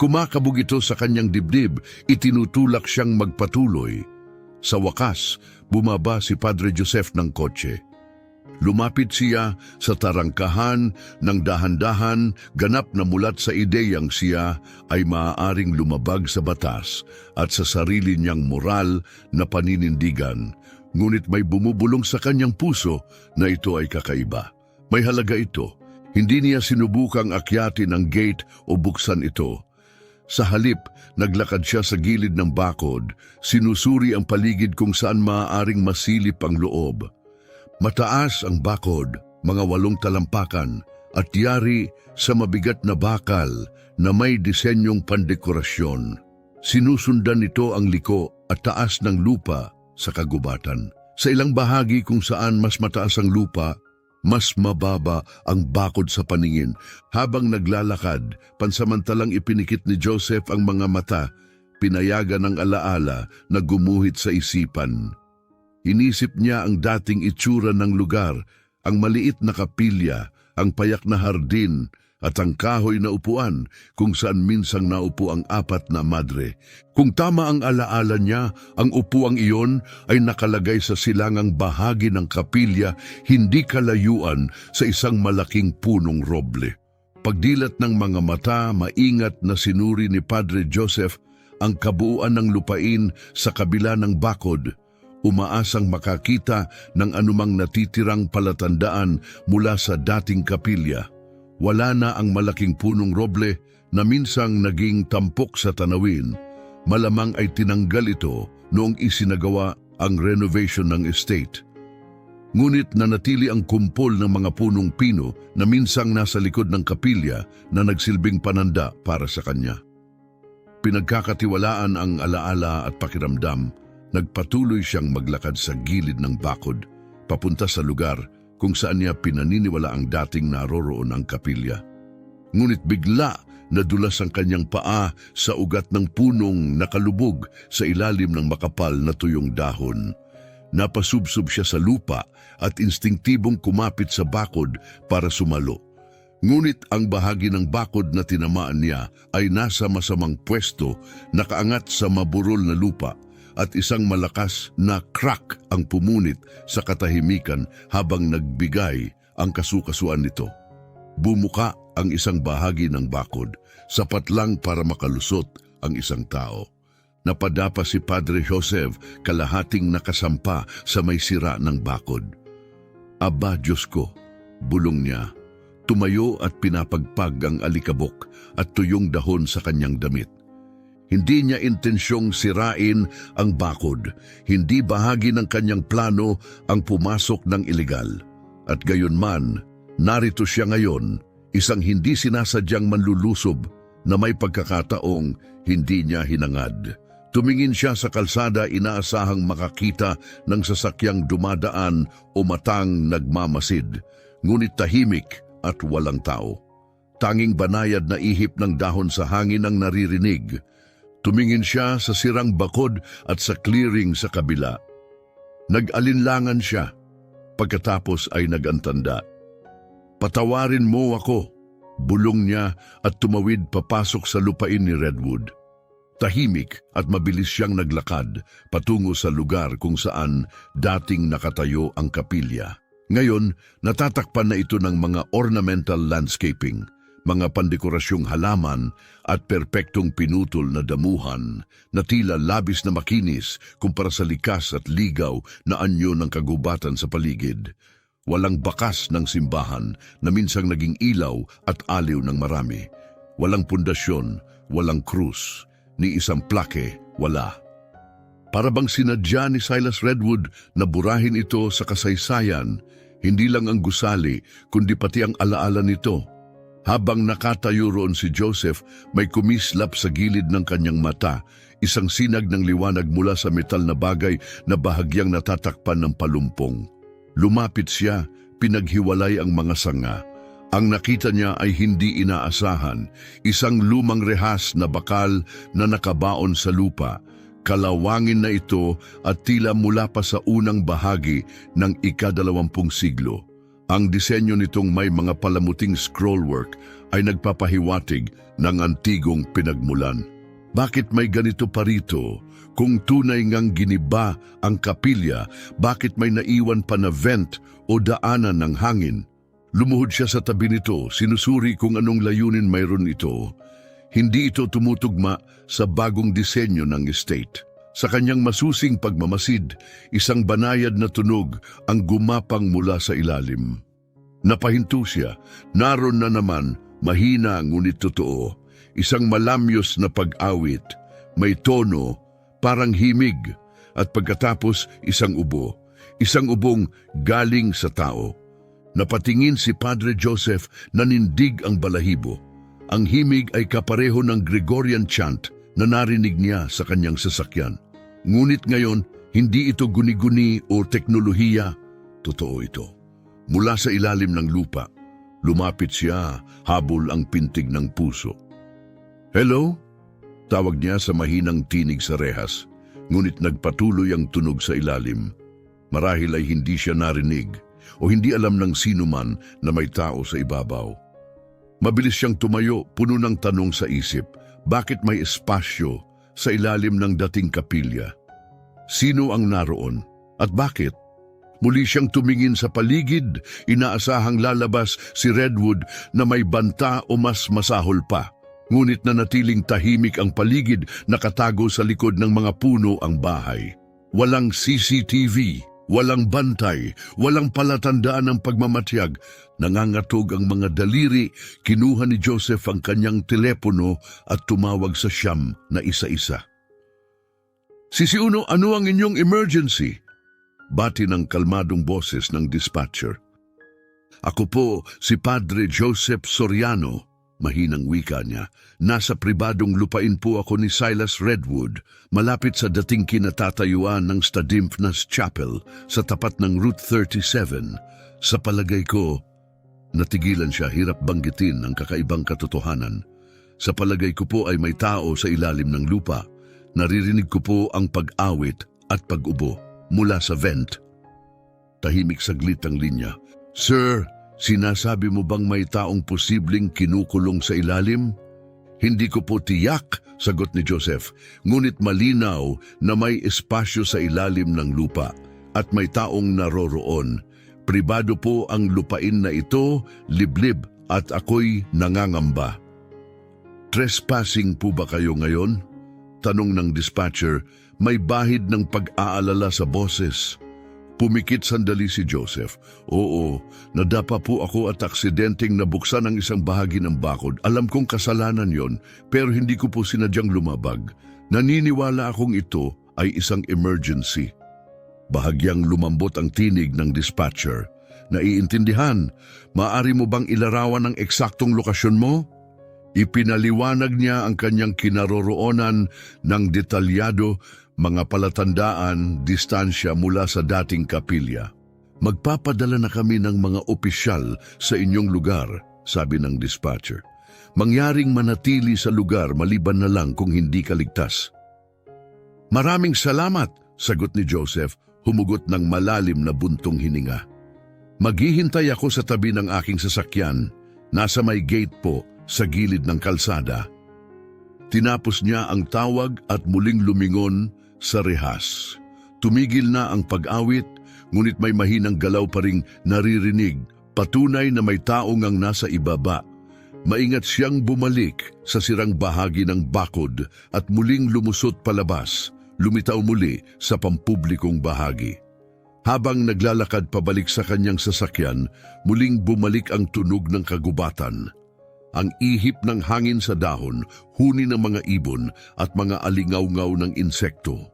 Kumakabog ito sa kanyang dibdib, itinutulak siyang magpatuloy. Sa wakas, bumaba si Padre Joseph ng kotse. Lumapit siya sa tarangkahan ng dahan-dahan, ganap na mulat sa ideyang siya ay maaaring lumabag sa batas at sa sarili niyang moral na paninindigan. Ngunit may bumubulong sa kanyang puso na ito ay kakaiba. May halaga ito. Hindi niya sinubukang akyatin ang gate o buksan ito. Sa halip, naglakad siya sa gilid ng bakod, sinusuri ang paligid kung saan maaaring masilip ang loob. Mataas ang bakod, mga 8 talampakan, at yari sa mabigat na bakal na may disenyong pandekorasyon. Sinusundan nito ang liko at taas ng lupa sa kagubatan. Sa ilang bahagi kung saan mas mataas ang lupa, mas mababa ang bakod sa paningin. Habang naglalakad, pansamantalang ipinikit ni Joseph ang mga mata, pinayagan ng alaala na gumuhit sa isipan. Inisip niya ang dating itsura ng lugar, ang maliit na kapilya, ang payak na hardin, at ang kahoy na upuan kung saan minsang naupo ang 4 na madre. Kung tama ang alaala niya, ang upuang iyon ay nakalagay sa silangang bahagi ng kapilya, hindi kalayuan sa isang malaking punong roble. Pagdilat ng mga mata, maingat na sinuri ni Padre Joseph ang kabuuan ng lupain sa kabila ng bakod, umaasang makakita ng anumang natitirang palatandaan mula sa dating kapilya. Wala na ang malaking punong roble na minsang naging tampok sa tanawin. Malamang ay tinanggal ito noong isinagawa ang renovation ng estate. Ngunit nanatili ang kumpol ng mga punong pino na minsang nasa likod ng kapilya na nagsilbing pananda para sa kanya. Pinagkakatiwalaan ang alaala at pakiramdam. Nagpatuloy siyang maglakad sa gilid ng bakod, papunta sa lugar kung saan niya pinaniniwala ang dating naroroon ang kapilya. Ngunit bigla nadulas ang kanyang paa sa ugat ng punong nakalubog sa ilalim ng makapal na tuyong dahon. Napasubsob siya sa lupa at instinktibong kumapit sa bakod para sumalo. Ngunit ang bahagi ng bakod na tinamaan niya ay nasa masamang pwesto, nakaangat sa maburol na lupa, at isang malakas na crack ang pumunit sa katahimikan habang nagbigay ang kasukasuan nito. Bumuka ang isang bahagi ng bakod, sapat lang para makalusot ang isang tao. Napadapa si Padre Joseph, kalahating nakasampa sa may sira ng bakod. Aba, Diyos ko, bulong niya. Tumayo at pinapagpag ang alikabok at tuyong dahon sa kanyang damit. Hindi niya intensyong sirain ang bakod, hindi bahagi ng kanyang plano ang pumasok ng ilegal. At gayunman, narito siya ngayon, isang hindi sinasadyang manlulusob na may pagkakataong hindi niya hinangad. Tumingin siya sa kalsada, inaasahang makakita ng sasakyang dumadaan o matang nagmamasid, ngunit tahimik at walang tao. Tanging banayad na ihip ng dahon sa hangin ang naririnig. Tumingin siya sa sirang bakod at sa clearing sa kabila. Nag-alinlangan siya. Pagkatapos ay nagantanda. Patawarin mo ako, bulong niya at tumawid papasok sa lupain ni Redwood. Tahimik at mabilis siyang naglakad patungo sa lugar kung saan dating nakatayo ang kapilya. Ngayon, natatakpan na ito ng mga ornamental landscaping, mga pandekораsyong halaman at perpektong pinutol na damuhan na tila labis na makinis kumpara sa likas at ligaw na anyo ng kagubatan sa paligid. Walang bakas ng simbahan na minsang naging ilaw at aliw ng marami. Walang pundasyon, walang krus, ni isang plake, wala. Para bang sinadya ni Silas Redwood na burahin ito sa kasaysayan, hindi lang ang gusali, kundi pati ang alaala nito. Habang nakatayo roon si Joseph, may kumislap sa gilid ng kanyang mata, isang sinag ng liwanag mula sa metal na bagay na bahagyang natatakpan ng palumpong. Lumapit siya, pinaghiwalay ang mga sanga. Ang nakita niya ay hindi inaasahan, isang lumang rehas na bakal na nakabaon sa lupa. Kalawangin na ito at tila mula pa sa unang bahagi ng ika-20 siglo. Ang disenyo nitong may mga palamuting scrollwork ay nagpapahiwatig ng antigong pinagmulan. Bakit may ganito pa rito? Kung tunay ngang giniba ang kapilya, bakit may naiwan pa na vent o daanan ng hangin? Lumuhod siya sa tabi nito, sinusuri kung anong layunin mayroon ito. Hindi ito tumutugma sa bagong disenyo ng estate. Sa kanyang masusing pagmamasid, isang banayad na tunog ang gumapang mula sa ilalim. Napahinto siya, naroon na naman, mahina ngunit totoo. Isang malamyos na pag-awit, may tono, parang himig, at pagkatapos isang ubo. Isang ubong galing sa tao. Napatingin si Padre Joseph, nanindig ang balahibo. Ang himig ay kapareho ng Gregorian chant na narinig niya sa kanyang sasakyan. Ngunit ngayon, hindi ito guni-guni o teknolohiya. Totoo ito. Mula sa ilalim ng lupa, lumapit siya, habol ang pintig ng puso. "Hello?" Tawag niya sa mahinang tinig sa rehas, ngunit nagpatuloy ang tunog sa ilalim. Marahil ay hindi siya narinig o hindi alam ng sino man na may tao sa ibabaw. Mabilis siyang tumayo, puno ng tanong sa isip. Bakit may espasyo sa ilalim ng dating kapilya? Sino ang naroon? At bakit? Muli siyang tumingin sa paligid, inaasahang lalabas si Redwood na may banta o mas masahol pa. Ngunit nanatiling tahimik ang paligid, nakatago sa likod ng mga puno ang bahay. Walang CCTV. Walang bantay, walang palatandaan ng pagmamatiyag. Nangangatog ang mga daliri, kinuha ni Joseph ang kanyang telepono at tumawag sa siyam na isa-isa. "Sisi Uno, ano ang inyong emergency?" Bati ng kalmadong boses ng dispatcher. "Ako po si Padre Joseph Soriano," mahinang wika niya. "Nasa pribadong lupain po ako ni Silas Redwood, malapit sa dating kinatatayuan ng Stadimphnas Chapel sa tapat ng Route 37. Sa palagay ko," natigilan siya, hirap banggitin ang kakaibang katotohanan. "Sa palagay ko po ay may tao sa ilalim ng lupa. Naririnig ko po ang pag-awit at pag-ubo mula sa vent." Tahimik saglit ang linya. "Sir, sinasabi mo bang may taong posibleng kinukulong sa ilalim?" "Hindi ko po tiyak," sagot ni Joseph, "ngunit malinaw na may espasyo sa ilalim ng lupa at may taong naroroon. Pribado po ang lupain na ito, liblib, at ako'y nangangamba." "Trespassing po ba kayo ngayon?" tanong ng dispatcher, may bahid ng pag-aalala sa boses. Pumikit sandali si Joseph. "Oo, nadapa po ako at aksidenteng nabuksan ang isang bahagi ng bakod. Alam kong kasalanan yon, pero hindi ko po sinadyang lumabag. Naniniwala akong ito ay isang emergency." Bahagyang lumambot ang tinig ng dispatcher. "Naiintindihan, maaari mo bang ilarawan ang eksaktong lokasyon mo?" Ipinaliwanag niya ang kanyang kinaroroonan ng detalyado, mga palatandaan, distansya mula sa dating kapilya. "Magpapadala na kami ng mga opisyal sa inyong lugar," sabi ng dispatcher. "Mangyaring manatili sa lugar maliban na lang kung hindi kaligtas." "Maraming salamat," sagot ni Joseph, humugot ng malalim na buntong hininga. "Maghihintay ako sa tabi ng aking sasakyan. Nasa may gate po, sa gilid ng kalsada." Tinapos niya ang tawag at muling lumingon sa rehas. Tumigil na ang pag-awit, ngunit may mahinang galaw pa ring naririnig, patunay na may taong ang nasa ibaba. Maingat siyang bumalik sa sirang bahagi ng bakod at muling lumusot palabas, lumitaw muli sa pampublikong bahagi. Habang naglalakad pabalik sa kanyang sasakyan, muling bumalik ang tunog ng kagubatan. Ang ihip ng hangin sa dahon, huni ng mga ibon at mga alingaw-ngaw ng insekto.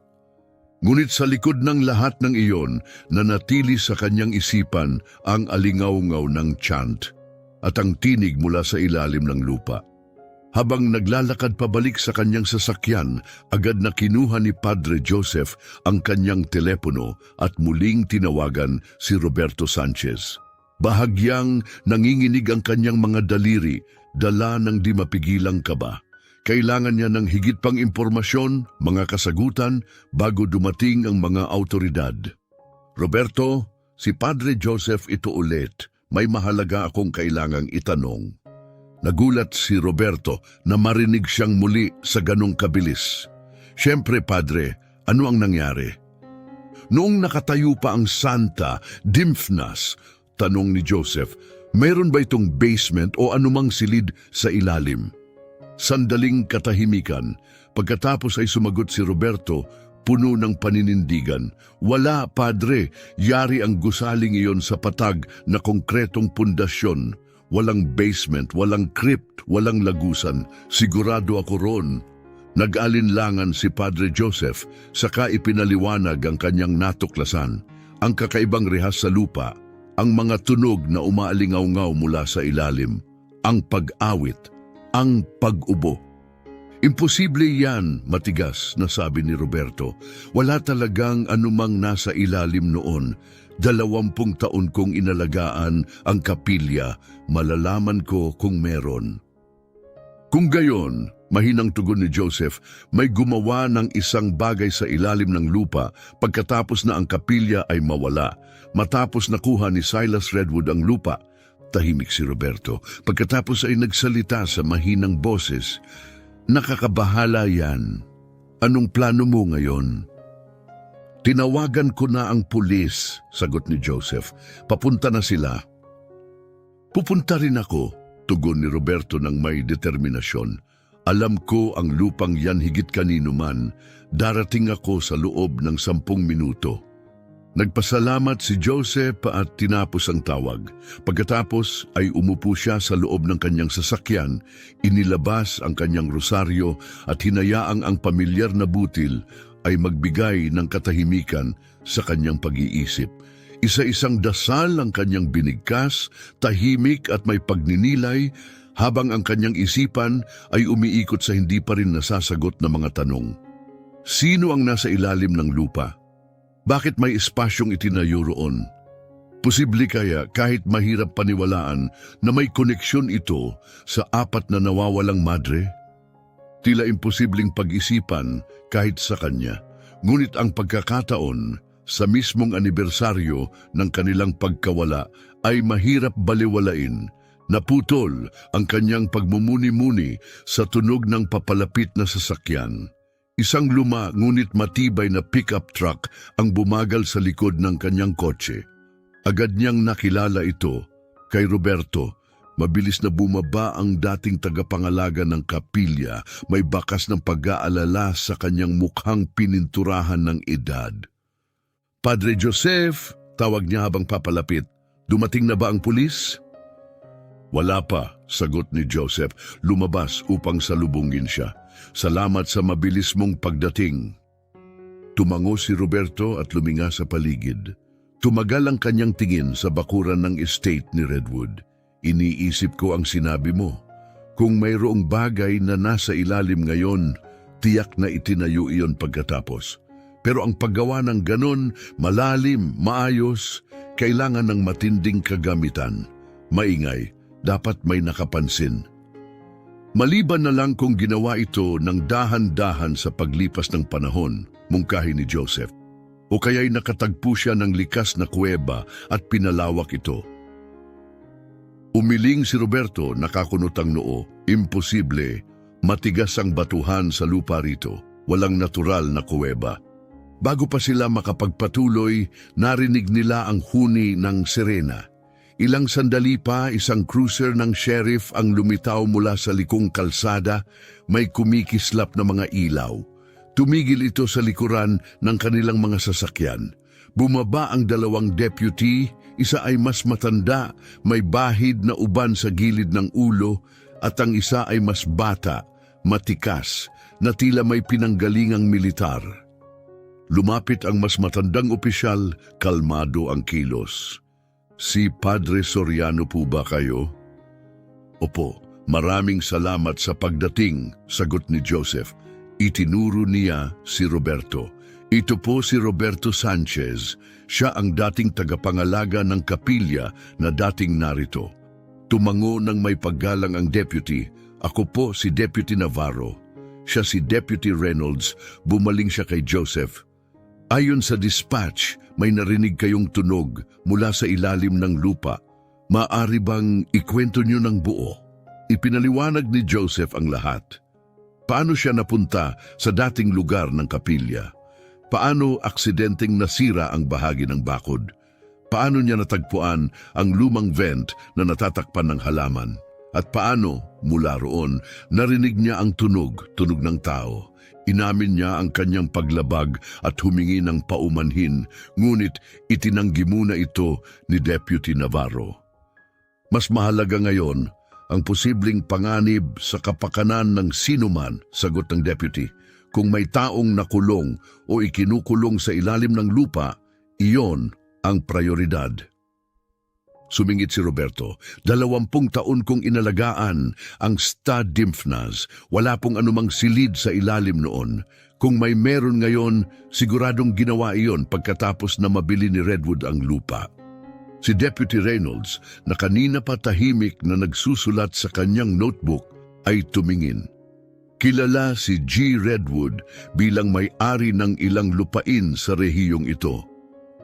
Ngunit sa likod ng lahat ng iyon, nanatili sa kanyang isipan ang alingaw-ngaw ng chant at ang tinig mula sa ilalim ng lupa. Habang naglalakad pabalik sa kanyang sasakyan, agad na kinuha ni Padre Joseph ang kanyang telepono at muling tinawagan si Roberto Sanchez. Bahagyang nanginginig ang kanyang mga daliri, dala ng di mapigilang kaba. Kailangan niya ng higit pang impormasyon, mga kasagutan, bago dumating ang mga autoridad. Roberto, si Padre Joseph ito ulit. May mahalaga akong kailangang itanong. Nagulat si Roberto na marinig siyang muli sa ganong kabilis. Siyempre, Padre, ano ang nangyari? Noong nakatayo pa ang Santa Dimphnas, tanong ni Joseph, mayroon ba itong basement o anumang silid sa ilalim? Sandaling katahimikan, pagkatapos ay sumagot si Roberto, puno ng paninindigan. Wala, Padre, yari ang gusaling iyon sa patag na konkretong pundasyon. Walang basement, walang crypt, walang lagusan. Sigurado ako ron. Nag-alinlangan si Padre Joseph, saka ipinaliwanag ang kanyang natuklasan. Ang kakaibang rehas sa lupa, ang mga tunog na umaalingaw-ngaw mula sa ilalim, ang pag-awit, ang pag-ubo. Imposible yan, matigas na sabi ni Roberto. Wala talagang anumang nasa ilalim noon. 20 taon kong inalagaan ang kapilya, malalaman ko kung meron. Kung gayon, mahinang tugon ni Joseph, may gumawa ng isang bagay sa ilalim ng lupa pagkatapos na ang kapilya ay mawala. Matapos nakuha ni Silas Redwood ang lupa, tahimik si Roberto. Pagkatapos ay nagsalita sa mahinang boses, nakakabahala yan. Anong plano mo ngayon? Tinawagan ko na ang pulis, sagot ni Joseph. Papunta na sila. Pupunta rin ako, tugon ni Roberto ng may determinasyon. Alam ko ang lupang yan higit kanino man. Darating ako sa loob ng 10 minuto. Nagpasalamat si Joseph at tinapos ang tawag. Pagkatapos ay umupo siya sa loob ng kanyang sasakyan, inilabas ang kanyang rosaryo at hinayaang ang pamilyar na butil ay magbigay ng katahimikan sa kanyang pag-iisip. Isa-isang dasal ang kanyang binigkas, tahimik at may pagninilay, habang ang kanyang isipan ay umiikot sa hindi pa rin nasasagot na mga tanong. Sino ang nasa ilalim ng lupa? Bakit may espasyong itinayo roon? Posible kaya kahit mahirap paniwalaan na may koneksyon ito sa 4 na nawawalang madre? Tila imposibleng pag-isipan kahit sa kanya. Ngunit ang pagkakataon sa mismong anibersaryo ng kanilang pagkawala ay mahirap baliwalain. Naputol ang kanyang pagmumuni-muni sa tunog ng papalapit na sasakyan. Isang luma ngunit matibay na pickup truck ang bumagal sa likod ng kanyang kotse. Agad niyang nakilala ito kay Roberto. Mabilis na bumaba ang dating tagapangalaga ng kapilya, may bakas ng pag-aalala sa kanyang mukhang pininturahan ng edad. Padre Joseph, tawag niya habang papalapit, dumating na ba ang pulis? Wala pa, sagot ni Joseph, lumabas upang salubungin siya. Salamat sa mabilis mong pagdating. Tumango si Roberto at luminga sa paligid. Tumagal ang kanyang tingin sa bakuran ng estate ni Redwood. Iniisip ko ang sinabi mo. Kung mayroong bagay na nasa ilalim ngayon, tiyak na itinayo iyon pagkatapos. Pero ang paggawa ng ganon, malalim, maayos, kailangan ng matinding kagamitan. Maingay, dapat may nakapansin. Maliban na lang kung ginawa ito ng dahan-dahan sa paglipas ng panahon, mungkahi ni Joseph. O kaya'y nakatagpo siya ng likas na kuweba at pinalawak ito. Umiling si Roberto, nakakunot ang noo. Imposible, matigas ang batuhan sa lupa rito. Walang natural na kuweba. Bago pa sila makapagpatuloy, narinig nila ang huni ng sirena. Ilang sandali pa, isang cruiser ng sheriff ang lumitaw mula sa likong kalsada, may kumikislap na mga ilaw. Tumigil ito sa likuran ng kanilang mga sasakyan. Bumaba ang 2 deputy, isa ay mas matanda, may bahid na uban sa gilid ng ulo, at ang isa ay mas bata, matikas, na tila may pinanggalingang militar. Lumapit ang mas matandang opisyal, kalmado ang kilos. Si Padre Soriano po ba kayo? Opo, maraming salamat sa pagdating, sagot ni Joseph. Itinuro niya si Roberto. Ito po si Roberto Sanchez. Siya ang dating tagapangalaga ng kapilya na dating narito. Tumango ng may paggalang ang deputy. Ako po si Deputy Navarro. Siya si Deputy Reynolds. Bumaling siya kay Joseph. Ayon sa dispatch, may narinig kayong tunog mula sa ilalim ng lupa. Maaari bang ikwento niyo ng buo? Ipinaliwanag ni Joseph ang lahat. Paano siya napunta sa dating lugar ng kapilya? Paano aksidenteng nasira ang bahagi ng bakod? Paano niya natagpuan ang lumang vent na natatakpan ng halaman? At paano, mula roon, narinig niya ang tunog ng tao? Inamin niya ang kanyang paglabag at humingi ng paumanhin, ngunit itinanggi muna ito ni Deputy Navarro. Mas mahalaga ngayon ang posibleng panganib sa kapakanan ng sinuman, sagot ng deputy. Kung may taong nakulong o ikinukulong sa ilalim ng lupa, iyon ang prioridad. Sumingit si Roberto, 20 taon kong inalagaan ang Stad Dimphnas. Wala pong anumang silid sa ilalim noon. Kung may meron ngayon, siguradong ginawa iyon pagkatapos na mabili ni Redwood ang lupa. Si Deputy Reynolds, na kanina pa tahimik na nagsusulat sa kanyang notebook, ay tumingin. Kilala si G. Redwood bilang may-ari ng ilang lupain sa rehiyong ito.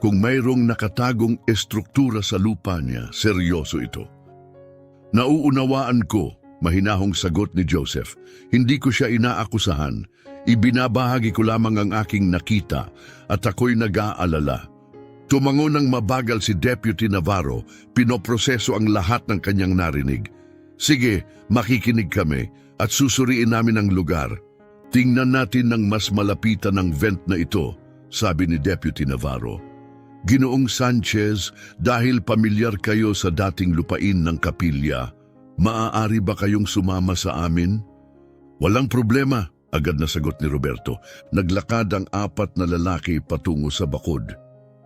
Kung mayroong nakatagong estruktura sa lupa niya, seryoso ito. Nauunawaan ko, mahinahong sagot ni Joseph. Hindi ko siya inaakusahan. Ibinabahagi ko lamang ang aking nakita at ako'y nag-aalala. Tumango ng mabagal si Deputy Navarro, pinoproseso ang lahat ng kanyang narinig. Sige, makikinig kami at susuriin namin ang lugar. Tingnan natin ng mas malapitan ng vent na ito, sabi ni Deputy Navarro. Ginoong Sanchez, dahil pamilyar kayo sa dating lupain ng kapilya, maaari ba kayong sumama sa amin? Walang problema, agad na sagot ni Roberto. Naglakad ang 4 na lalaki patungo sa bakod.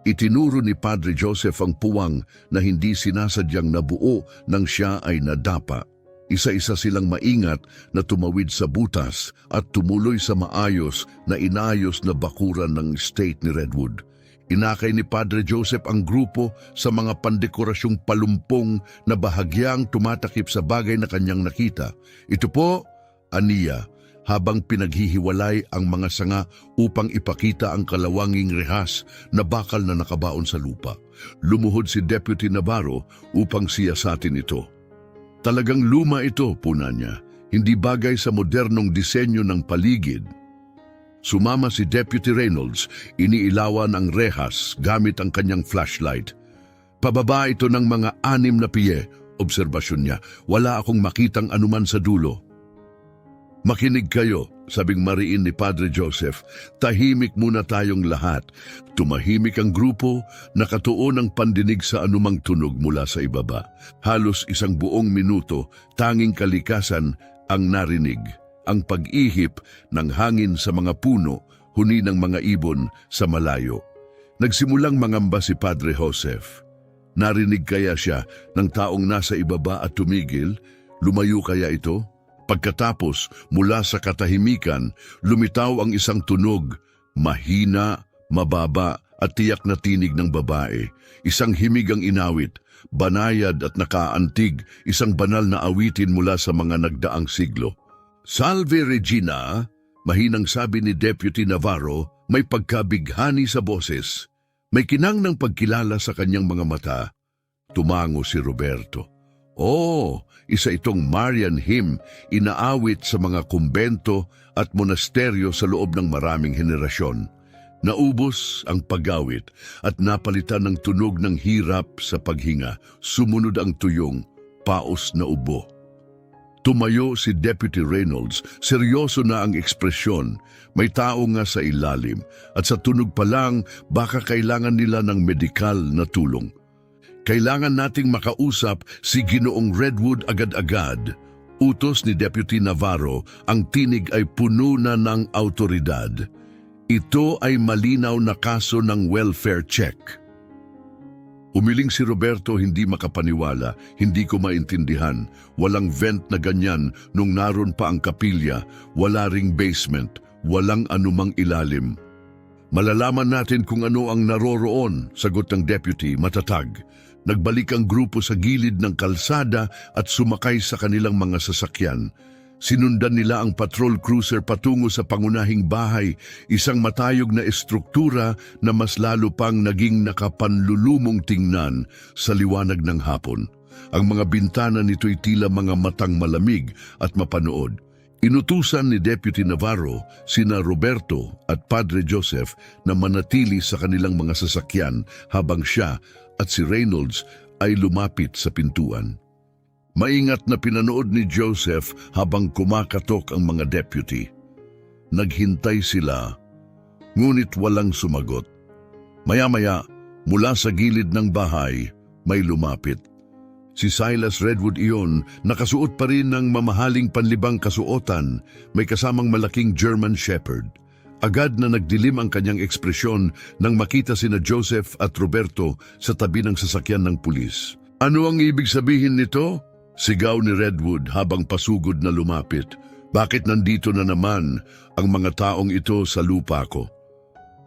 Itinuro ni Padre Joseph ang puwang na hindi sinasadyang nabuo nang siya ay nadapa. Isa-isa silang maingat na tumawid sa butas at tumuloy sa maayos na inayos na bakuran ng estate ni Redwood. Inakay ni Padre Joseph ang grupo sa mga pandekораsyong palumpong na bahagyang tumatakip sa bagay na kanyang nakita. Ito po, aniya, habang pinaghihiwalay ang mga sanga upang ipakita ang kalawanging rehas na bakal na nakabaon sa lupa. Lumuhod si Deputy Navarro upang siyasatin ito. Talagang luma ito, puna niya, hindi bagay sa modernong disenyo ng paligid. Sumama si Deputy Reynolds, iniilawan ang rehas gamit ang kanyang flashlight. Pababa ito ng mga 6 na piye, obserbasyon niya. Wala akong makitang anuman sa dulo. Makinig kayo, sabing mariin ni Padre Joseph. Tahimik muna tayong lahat. Tumahimik ang grupo, nakatuon ang pandinig sa anumang tunog mula sa ibaba. Halos 1 buong minuto, tanging kalikasan ang narinig. Ang pag-ihip ng hangin sa mga puno, huni ng mga ibon sa malayo. Nagsimulang mangamba si Padre Joseph. Narinig kaya siya ng taong nasa ibaba at tumigil? Lumayo kaya ito? Pagkatapos, mula sa katahimikan, lumitaw ang isang tunog, mahina, mababa at tiyak na tinig ng babae. Isang himig ang inawit, banayad at nakaantig, isang banal na awitin mula sa mga nagdaang siglo. Salve Regina, mahinang sabi ni Deputy Navarro, may pagkabighani sa boses. May kinang ng pagkilala sa kanyang mga mata. Tumango si Roberto. Oh, isa itong Marian hymn, inaawit sa mga kumbento at monasteryo sa loob ng maraming henerasyon. Naubos ang pag-awit at napalitan ng tunog ng hirap sa paghinga. Sumunod ang tuyong, paos na ubo. Tumayo si Deputy Reynolds, seryoso na ang ekspresyon. May tao nga sa ilalim at sa tunog pa lang baka kailangan nila ng medikal na tulong. Kailangan nating makausap si Ginoong Redwood agad-agad. Utos ni Deputy Navarro, ang tinig ay puno na ng autoridad. Ito ay malinaw na kaso ng welfare check. Umiling si Roberto, hindi makapaniwala, hindi ko maintindihan. Walang vent na ganyan nung naroon pa ang kapilya, wala ring basement, walang anumang ilalim. Malalaman natin kung ano ang naroroon, sagot ng deputy, matatag. Nagbalik ang grupo sa gilid ng kalsada at sumakay sa kanilang mga sasakyan. Sinundan nila ang patrol cruiser patungo sa pangunahing bahay, isang matayog na estruktura na mas lalo pang naging nakapanlulumong tingnan sa liwanag ng hapon. Ang mga bintana nito'y tila mga matang malamig at mapanood. Inutusan ni Deputy Navarro sina Roberto at Padre Joseph na manatili sa kanilang mga sasakyan habang siya at si Reynolds ay lumapit sa pintuan. Maingat na pinanood ni Joseph habang kumakatok ang mga deputy. Naghintay sila, ngunit walang sumagot. Maya-maya, mula sa gilid ng bahay, may lumapit. Si Silas Redwood iyon, nakasuot pa rin ng mamahaling panlibang kasuotan, may kasamang malaking German Shepherd. Agad na nagdilim ang kanyang ekspresyon nang makita sina Joseph at Roberto sa tabi ng sasakyan ng pulis. Ano ang ibig sabihin nito? Sigaw ni Redwood habang pasugod na lumapit. Bakit nandito na naman ang mga taong ito sa lupa ko?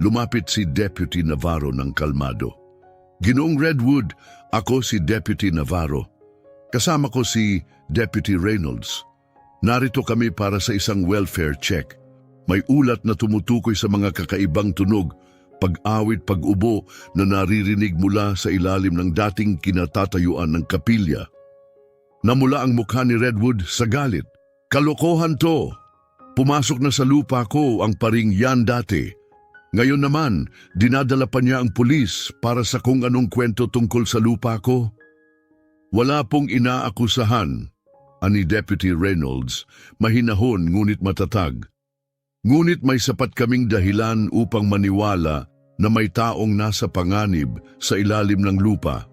Lumapit si Deputy Navarro ng kalmado. Ginoong Redwood, ako si Deputy Navarro. Kasama ko si Deputy Reynolds. Narito kami para sa isang welfare check. May ulat na tumutukoy sa mga kakaibang tunog, pag-awit, pag-ubo na naririnig mula sa ilalim ng dating kinatatayuan ng kapilya. Namula ang mukha ni Redwood sa galit. Kalokohan to! Pumasok na sa lupa ko ang paring yan dati. Ngayon naman, dinadala pa niya ang pulis para sa kung anong kwento tungkol sa lupa ko. Wala pong inaakusahan, ani Deputy Reynolds, mahinahon ngunit matatag. Ngunit may sapat kaming dahilan upang maniwala na may taong nasa panganib sa ilalim ng lupa.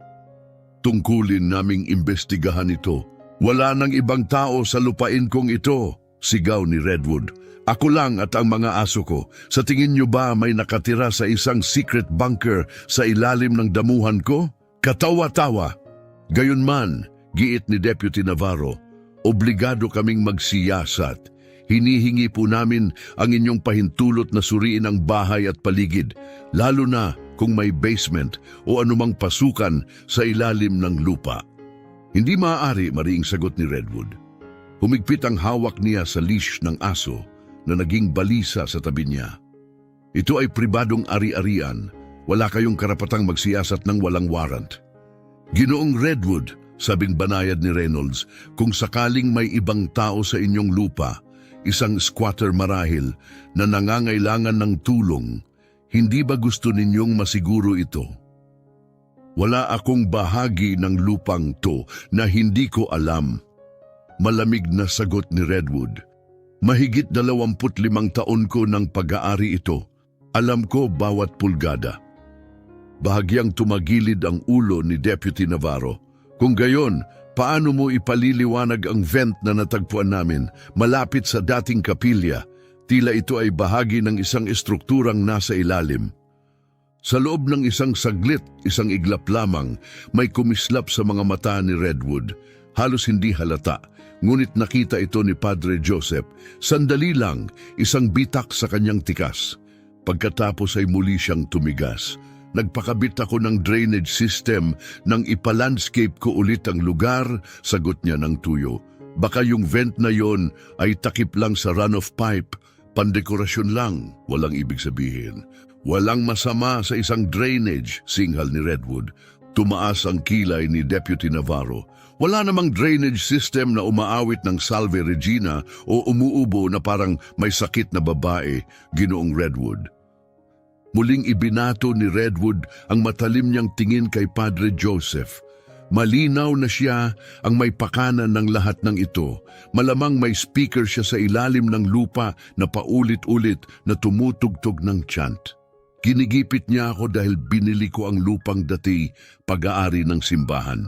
Tungkulin naming imbestigahan ito. Wala nang ibang tao sa lupain kong ito, sigaw ni Redwood. Ako lang at ang mga aso ko. Sa tingin niyo ba may nakatira sa isang secret bunker sa ilalim ng damuhan ko? Katawa-tawa. Gayunman, giit ni Deputy Navarro, obligado kaming magsiyasat. Hinihingi po namin ang inyong pahintulot na suriin ang bahay at paligid, lalo na kung may basement o anumang pasukan sa ilalim ng lupa. Hindi maaari, mariing sagot ni Redwood. Humigpit ang hawak niya sa leash ng aso na naging balisa sa tabi niya. Ito ay pribadong ari-arian. Wala kayong karapatang magsiyasat ng walang warrant. Ginoong Redwood, sabing banayad ni Reynolds, kung sakaling may ibang tao sa inyong lupa, isang squatter marahil na nangangailangan ng tulong, hindi ba gusto ninyong masiguro ito? Wala akong bahagi ng lupang to na hindi ko alam. Malamig na sagot ni Redwood. Mahigit 25 taon ko ng pag-aari ito. Alam ko bawat pulgada. Bahagyang tumagilid ang ulo ni Deputy Navarro. Kung gayon, paano mo ipaliliwanag ang vent na natagpuan namin malapit sa dating kapilya? Tila ito ay bahagi ng isang estrukturang nasa ilalim. Sa loob ng isang saglit, isang iglap lamang, may kumislap sa mga mata ni Redwood. Halos hindi halata, ngunit nakita ito ni Padre Joseph. Sandali lang, isang bitak sa kanyang tikas. Pagkatapos ay muli siyang tumigas. Nagpakabit ako ng drainage system nang ipalandscape ko ulit ang lugar, sagot niya ng tuyo. Baka yung vent na yon ay takip lang sa runoff pipe. Pandekorasyon lang, walang ibig sabihin. Walang masama sa isang drainage, singhal ni Redwood. Tumaas ang kilay ni Deputy Navarro. Wala namang drainage system na umaawit ng Salve Regina o umuubo na parang may sakit na babae, Ginoong Redwood. Muling ibinato ni Redwood ang matalim niyang tingin kay Padre Joseph. Malinaw na siya ang may pakanan ng lahat ng ito. Malamang may speaker siya sa ilalim ng lupa na paulit-ulit na tumutugtog ng chant. Ginigipit niya ako dahil binili ko ang lupang dati, pag-aari ng simbahan.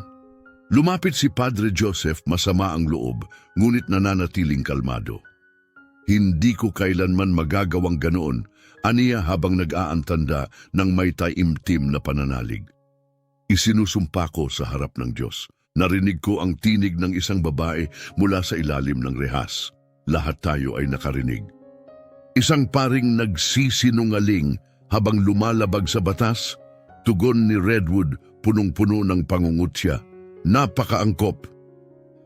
Lumapit si Padre Joseph, masama ang loob, ngunit nananatiling kalmado. Hindi ko kailanman magagawang ganoon. aniya habang nag-aantanda ng may taimtim na pananalig. Isinusumpa ko sa harap ng Diyos. Narinig ko ang tinig ng isang babae mula sa ilalim ng rehas. Lahat tayo ay nakarinig. Isang paring nagsisinungaling habang lumalabag sa batas. Tugon ni Redwood, punong-puno ng pangungutya. Napakaangkop.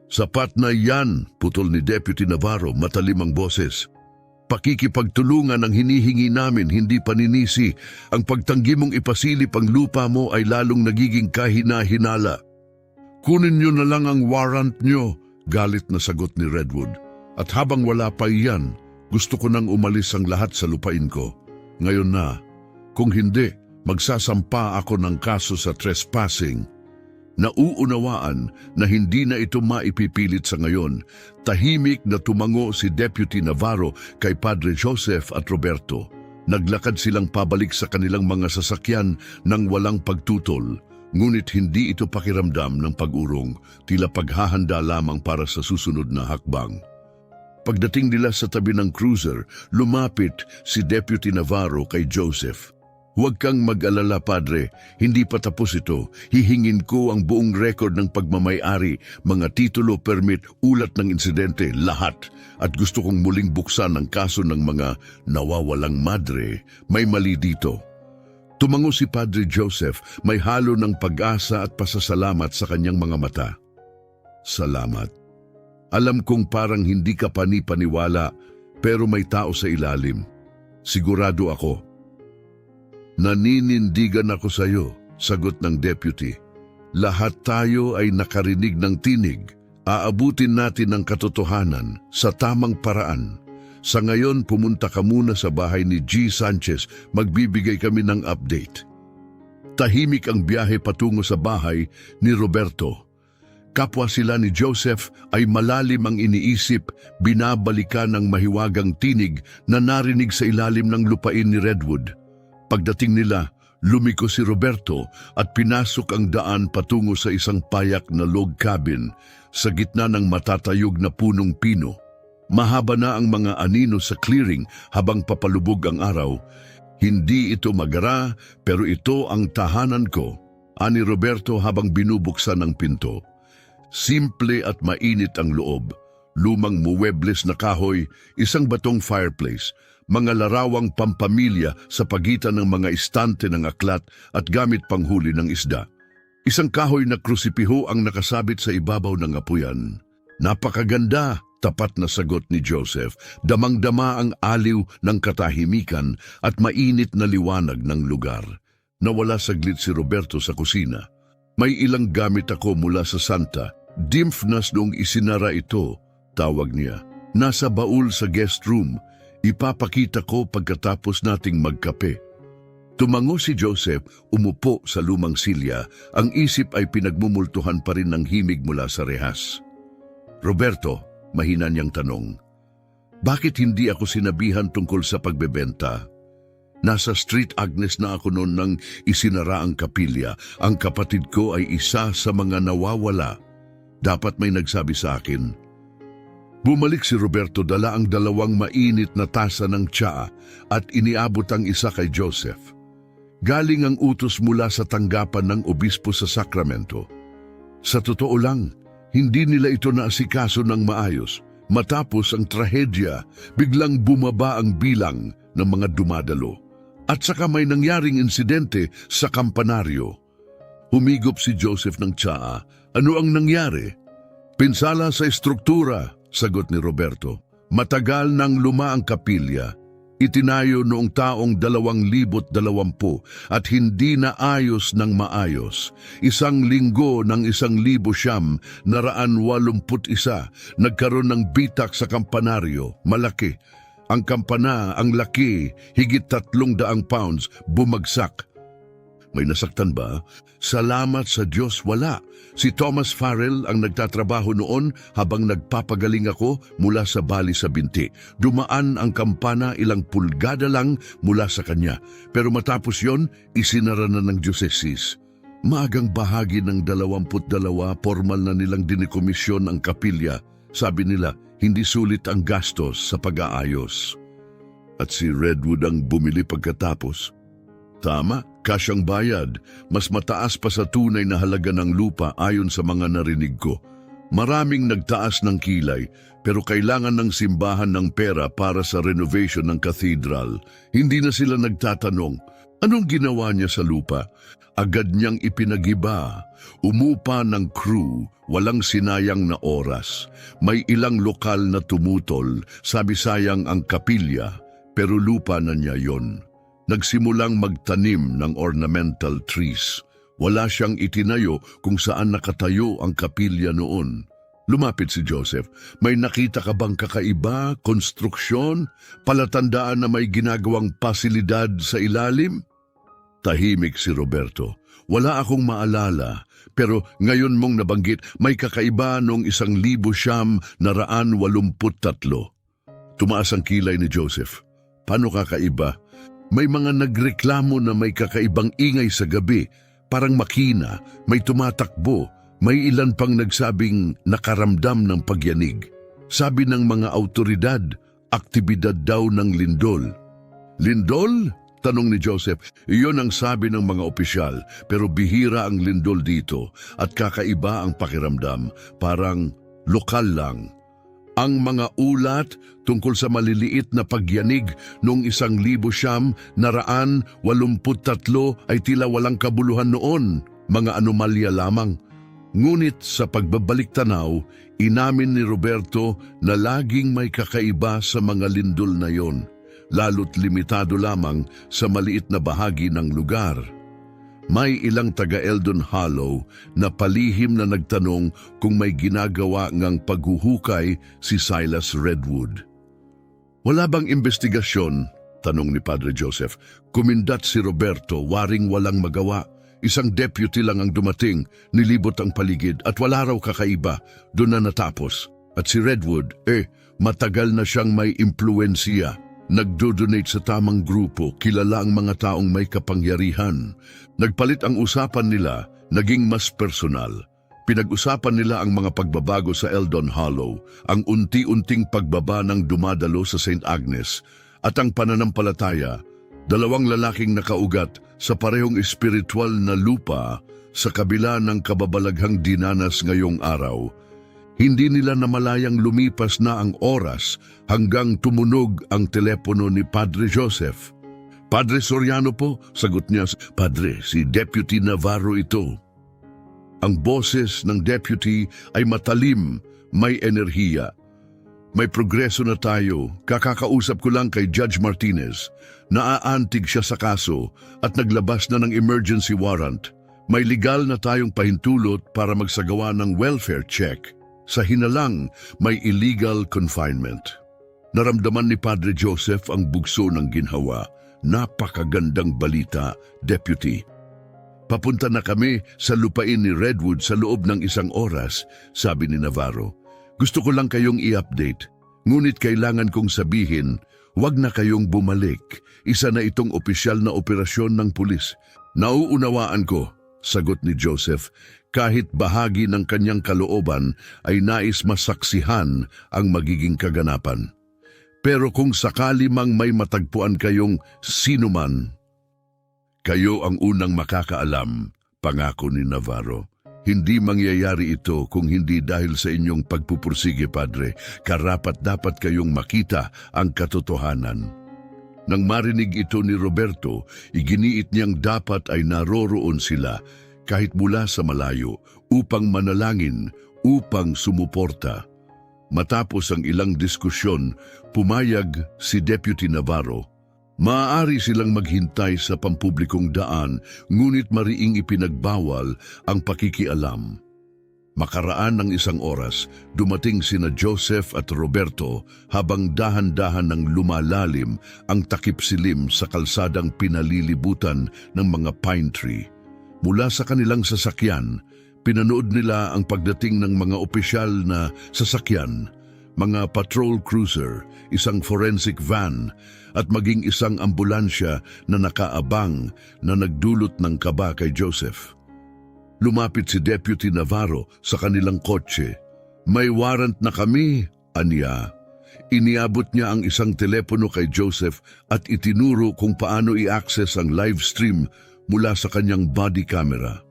Sapat na yan, putol ni Deputy Navarro, matalim ang boses. Pakikipagtulungan ang hinihingi namin, hindi paninisi. Ang pagtanggi mong ipasilip ang lupa mo ay lalong nagiging kahina-hinala. Kunin nyo na lang ang warrant nyo, galit na sagot ni Redwood. At habang wala pa iyan, gusto ko nang umalis ang lahat sa lupain ko. Ngayon na, kung hindi, magsasampa ako ng kaso sa trespassing. Nauunawaan na hindi na ito maipipilit sa ngayon. Tahimik na tumango si Deputy Navarro kay Padre Joseph at Roberto. Naglakad silang pabalik sa kanilang mga sasakyan nang walang pagtutol. Ngunit hindi ito pakiramdam ng pag-urong, tila paghahanda lamang para sa susunod na hakbang. Pagdating nila sa tabi ng cruiser, lumapit si Deputy Navarro kay Joseph. Huwag kang mag-alala, Padre. Hindi pa tapos ito. Hihingin ko ang buong record ng pagmamay-ari, mga titulo, permit, ulat ng insidente, lahat. At gusto kong muling buksan ang kaso ng mga nawawalang madre. May mali dito. Tumango si Padre Joseph, may halo ng pag-asa at pasasalamat sa kanyang mga mata. Salamat. Alam kong parang hindi ka panipaniwala, pero may tao sa ilalim. Sigurado ako. Naninindigan ako sa iyo, sagot ng deputy. Lahat tayo ay nakarinig ng tinig. Aabutin natin ang katotohanan sa tamang paraan. Sa ngayon, pumunta ka muna sa bahay ni G. Sanchez. Magbibigay kami ng update. Tahimik ang biyahe patungo sa bahay ni Roberto. Kapwa sila ni Joseph ay malalim ang iniisip, binabalikan ng mahiwagang tinig na narinig sa ilalim ng lupain ni Redwood. Pagdating nila, lumiko si Roberto at pinasok ang daan patungo sa isang payak na log cabin sa gitna ng matatayog na punong pino. Mahaba na ang mga anino sa clearing habang papalubog ang araw. Hindi ito magara, pero ito ang tahanan ko, ani Roberto habang binubuksan ang pinto. Simple at mainit ang loob. Lumang muwebles na kahoy, isang batong fireplace, mga larawang pampamilya sa pagitan ng mga istante ng aklat at gamit panghuli ng isda. Isang kahoy na krusipiho ang nakasabit sa ibabaw ng apuyan. Napakaganda! Tapat na sagot ni Joseph, damang-dama ang aliw ng katahimikan at mainit na liwanag ng lugar. Nawala saglit si Roberto sa kusina. May ilang gamit ako mula sa Santa. Dimfnas noong isinara ito, tawag niya. Nasa baul sa guest room. Ipapakita ko pagkatapos nating magkape. Tumango si Joseph, umupo sa lumang silya. Ang isip ay pinagmumultuhan pa rin ng himig mula sa rehas. Roberto, mahina niyang tanong, bakit hindi ako sinabihan tungkol sa pagbebenta? Nasa Street Agnes na ako noon nang isinara ang kapilya. Ang kapatid ko ay isa sa mga nawawala. Dapat may nagsabi sa akin. Bumalik si Roberto, dala ang dalawang mainit na tasa ng tsaa at iniabot ang isa kay Joseph. Galing ang utos mula sa tanggapan ng obispo sa Sacramento. Sa totoo lang, hindi nila ito naasikaso ng maayos. Matapos ang trahedya, biglang bumaba ang bilang ng mga dumadalo. At saka may nangyaring insidente sa kampanaryo. Humigop si Joseph ng tsaa. Ano ang nangyari? Pinsala sa estruktura, sagot ni Roberto. Matagal nang luma ang kapilya. Itinayo noong taong 2020 at hindi na ayos ng maayos. Isang linggo ng 1,981, nagkaroon ng bitak sa kampanaryo, malaki. Ang kampana, ang laki, higit 300 pounds, bumagsak. May nasaktan ba? Salamat sa Diyos, wala. Si Thomas Farrell ang nagtatrabaho noon habang nagpapagaling ako mula sa bali sa binti. Dumaan ang kampana ilang pulgada lang mula sa kanya. Pero matapos yon, isinara na ng diocese. Maagang bahagi ng 22, formal na nilang dinikomisyon ang kapilya. Sabi nila, hindi sulit ang gastos sa pag-aayos. At si Redwood ang bumili pagkatapos. Tama, kasyang bayad. Mas mataas pa sa tunay na halaga ng lupa ayon sa mga narinig ko. Maraming nagtaas ng kilay, pero kailangan ng simbahan ng pera para sa renovation ng cathedral. Hindi na sila nagtatanong, anong ginawa niya sa lupa? Agad niyang ipinagiba. Umupa ng crew, walang sinayang na oras. May ilang lokal na tumutol, sabi sayang ang kapilya, pero lupa na niya yon. Nagsimulang magtanim ng ornamental trees. Wala siyang itinayo kung saan nakatayo ang kapilya noon. Lumapit si Joseph. May nakita ka bang kakaiba, konstruksyon, palatandaan na may ginagawang pasilidad sa ilalim? Tahimik si Roberto. Wala akong maalala, pero ngayon mong nabanggit may kakaiba noong 1983. Tumaas ang kilay ni Joseph. Paano kakaiba? May mga nagreklamo na may kakaibang ingay sa gabi, parang makina, may tumatakbo, may ilan pang nagsabing nakaramdam ng pagyanig. Sabi ng mga autoridad, aktibidad daw ng lindol. Lindol? Tanong ni Joseph. Iyon ang sabi ng mga opisyal, pero bihira ang lindol dito at kakaiba ang pakiramdam, parang lokal lang. Ang mga ulat tungkol sa maliliit na pagyanig noong 1983 ay tila walang kabuluhan noon, mga anomalya lamang. Ngunit sa pagbabalik tanaw, inamin ni Roberto na laging may kakaiba sa mga lindol na yon, lalo't limitado lamang sa maliit na bahagi ng lugar. May ilang taga-Eldon Hollow na palihim na nagtanong kung may ginagawa ngang paghuhukay si Silas Redwood. Wala bang investigasyon? Tanong ni Padre Joseph. Kumindat si Roberto, waring walang magawa. Isang deputy lang ang dumating, nilibot ang paligid at wala raw kakaiba, doon na natapos. At si Redwood, matagal na siyang may impluensya. Nagdo-donate sa tamang grupo, kilala ang mga taong may kapangyarihan. Nagpalit ang usapan nila, naging mas personal. Pinag-usapan nila ang mga pagbabago sa Eldon Hollow, ang unti-unting pagbaba ng dumadalo sa St. Agnes, at ang pananampalataya, dalawang lalaking nakaugat sa parehong espiritual na lupa sa kabila ng kababalaghang dinanas ngayong araw. Hindi nila namalayang lumipas na ang oras hanggang tumunog ang telepono ni Padre Joseph. Padre Soriano po, sagot niya. Padre, si Deputy Navarro ito. Ang boses ng deputy ay matalim, may enerhiya. May progreso na tayo. Kakakausap ko lang kay Judge Martinez. Naaantig siya sa kaso at naglabas na ng emergency warrant. May legal na tayong pahintulot para magsagawa ng welfare check. Sa hinalang, may illegal confinement. Naramdaman ni Padre Joseph ang bugso ng ginhawa. Napakagandang balita, Deputy. Papunta na kami sa lupain ni Redwood sa loob ng 1 oras, sabi ni Navarro. Gusto ko lang kayong i-update, ngunit kailangan kong sabihin, huwag na kayong bumalik. Isa na itong opisyal na operasyon ng pulis. Nauunawaan ko, sagot ni Joseph, kahit bahagi ng kanyang kalooban ay nais masaksihan ang magiging kaganapan. Pero kung sakali mang may matagpuan kayong sinuman, kayo ang unang makakaalam, pangako ni Navarro. Hindi mangyayari ito kung hindi dahil sa inyong pagpupursige, Padre. Karapat-dapat kayong makita ang katotohanan. Nang marinig ito ni Roberto, iginiit niyang dapat ay naroroon sila kahit mula sa malayo, upang manalangin, upang sumuporta. Matapos ang ilang diskusyon, pumayag si Deputy Navarro. Maaari silang maghintay sa pampublikong daan, ngunit mariing ipinagbawal ang pakikialam. Makaraan ng 1 oras, dumating sina Joseph at Roberto habang dahan-dahan ng lumalalim ang takip silim sa kalsadang pinalilibutan ng mga pine tree. Mula sa kanilang sasakyan, pinanood nila ang pagdating ng mga opisyal na sasakyan, mga patrol cruiser, isang forensic van, at maging isang ambulansya na nakaabang na nagdulot ng kaba kay Joseph. Lumapit si Deputy Navarro sa kanilang kotse. May warrant na kami, anya. Iniabot niya ang isang telepono kay Joseph at itinuro kung paano i-access ang live stream mula sa kanyang body camera.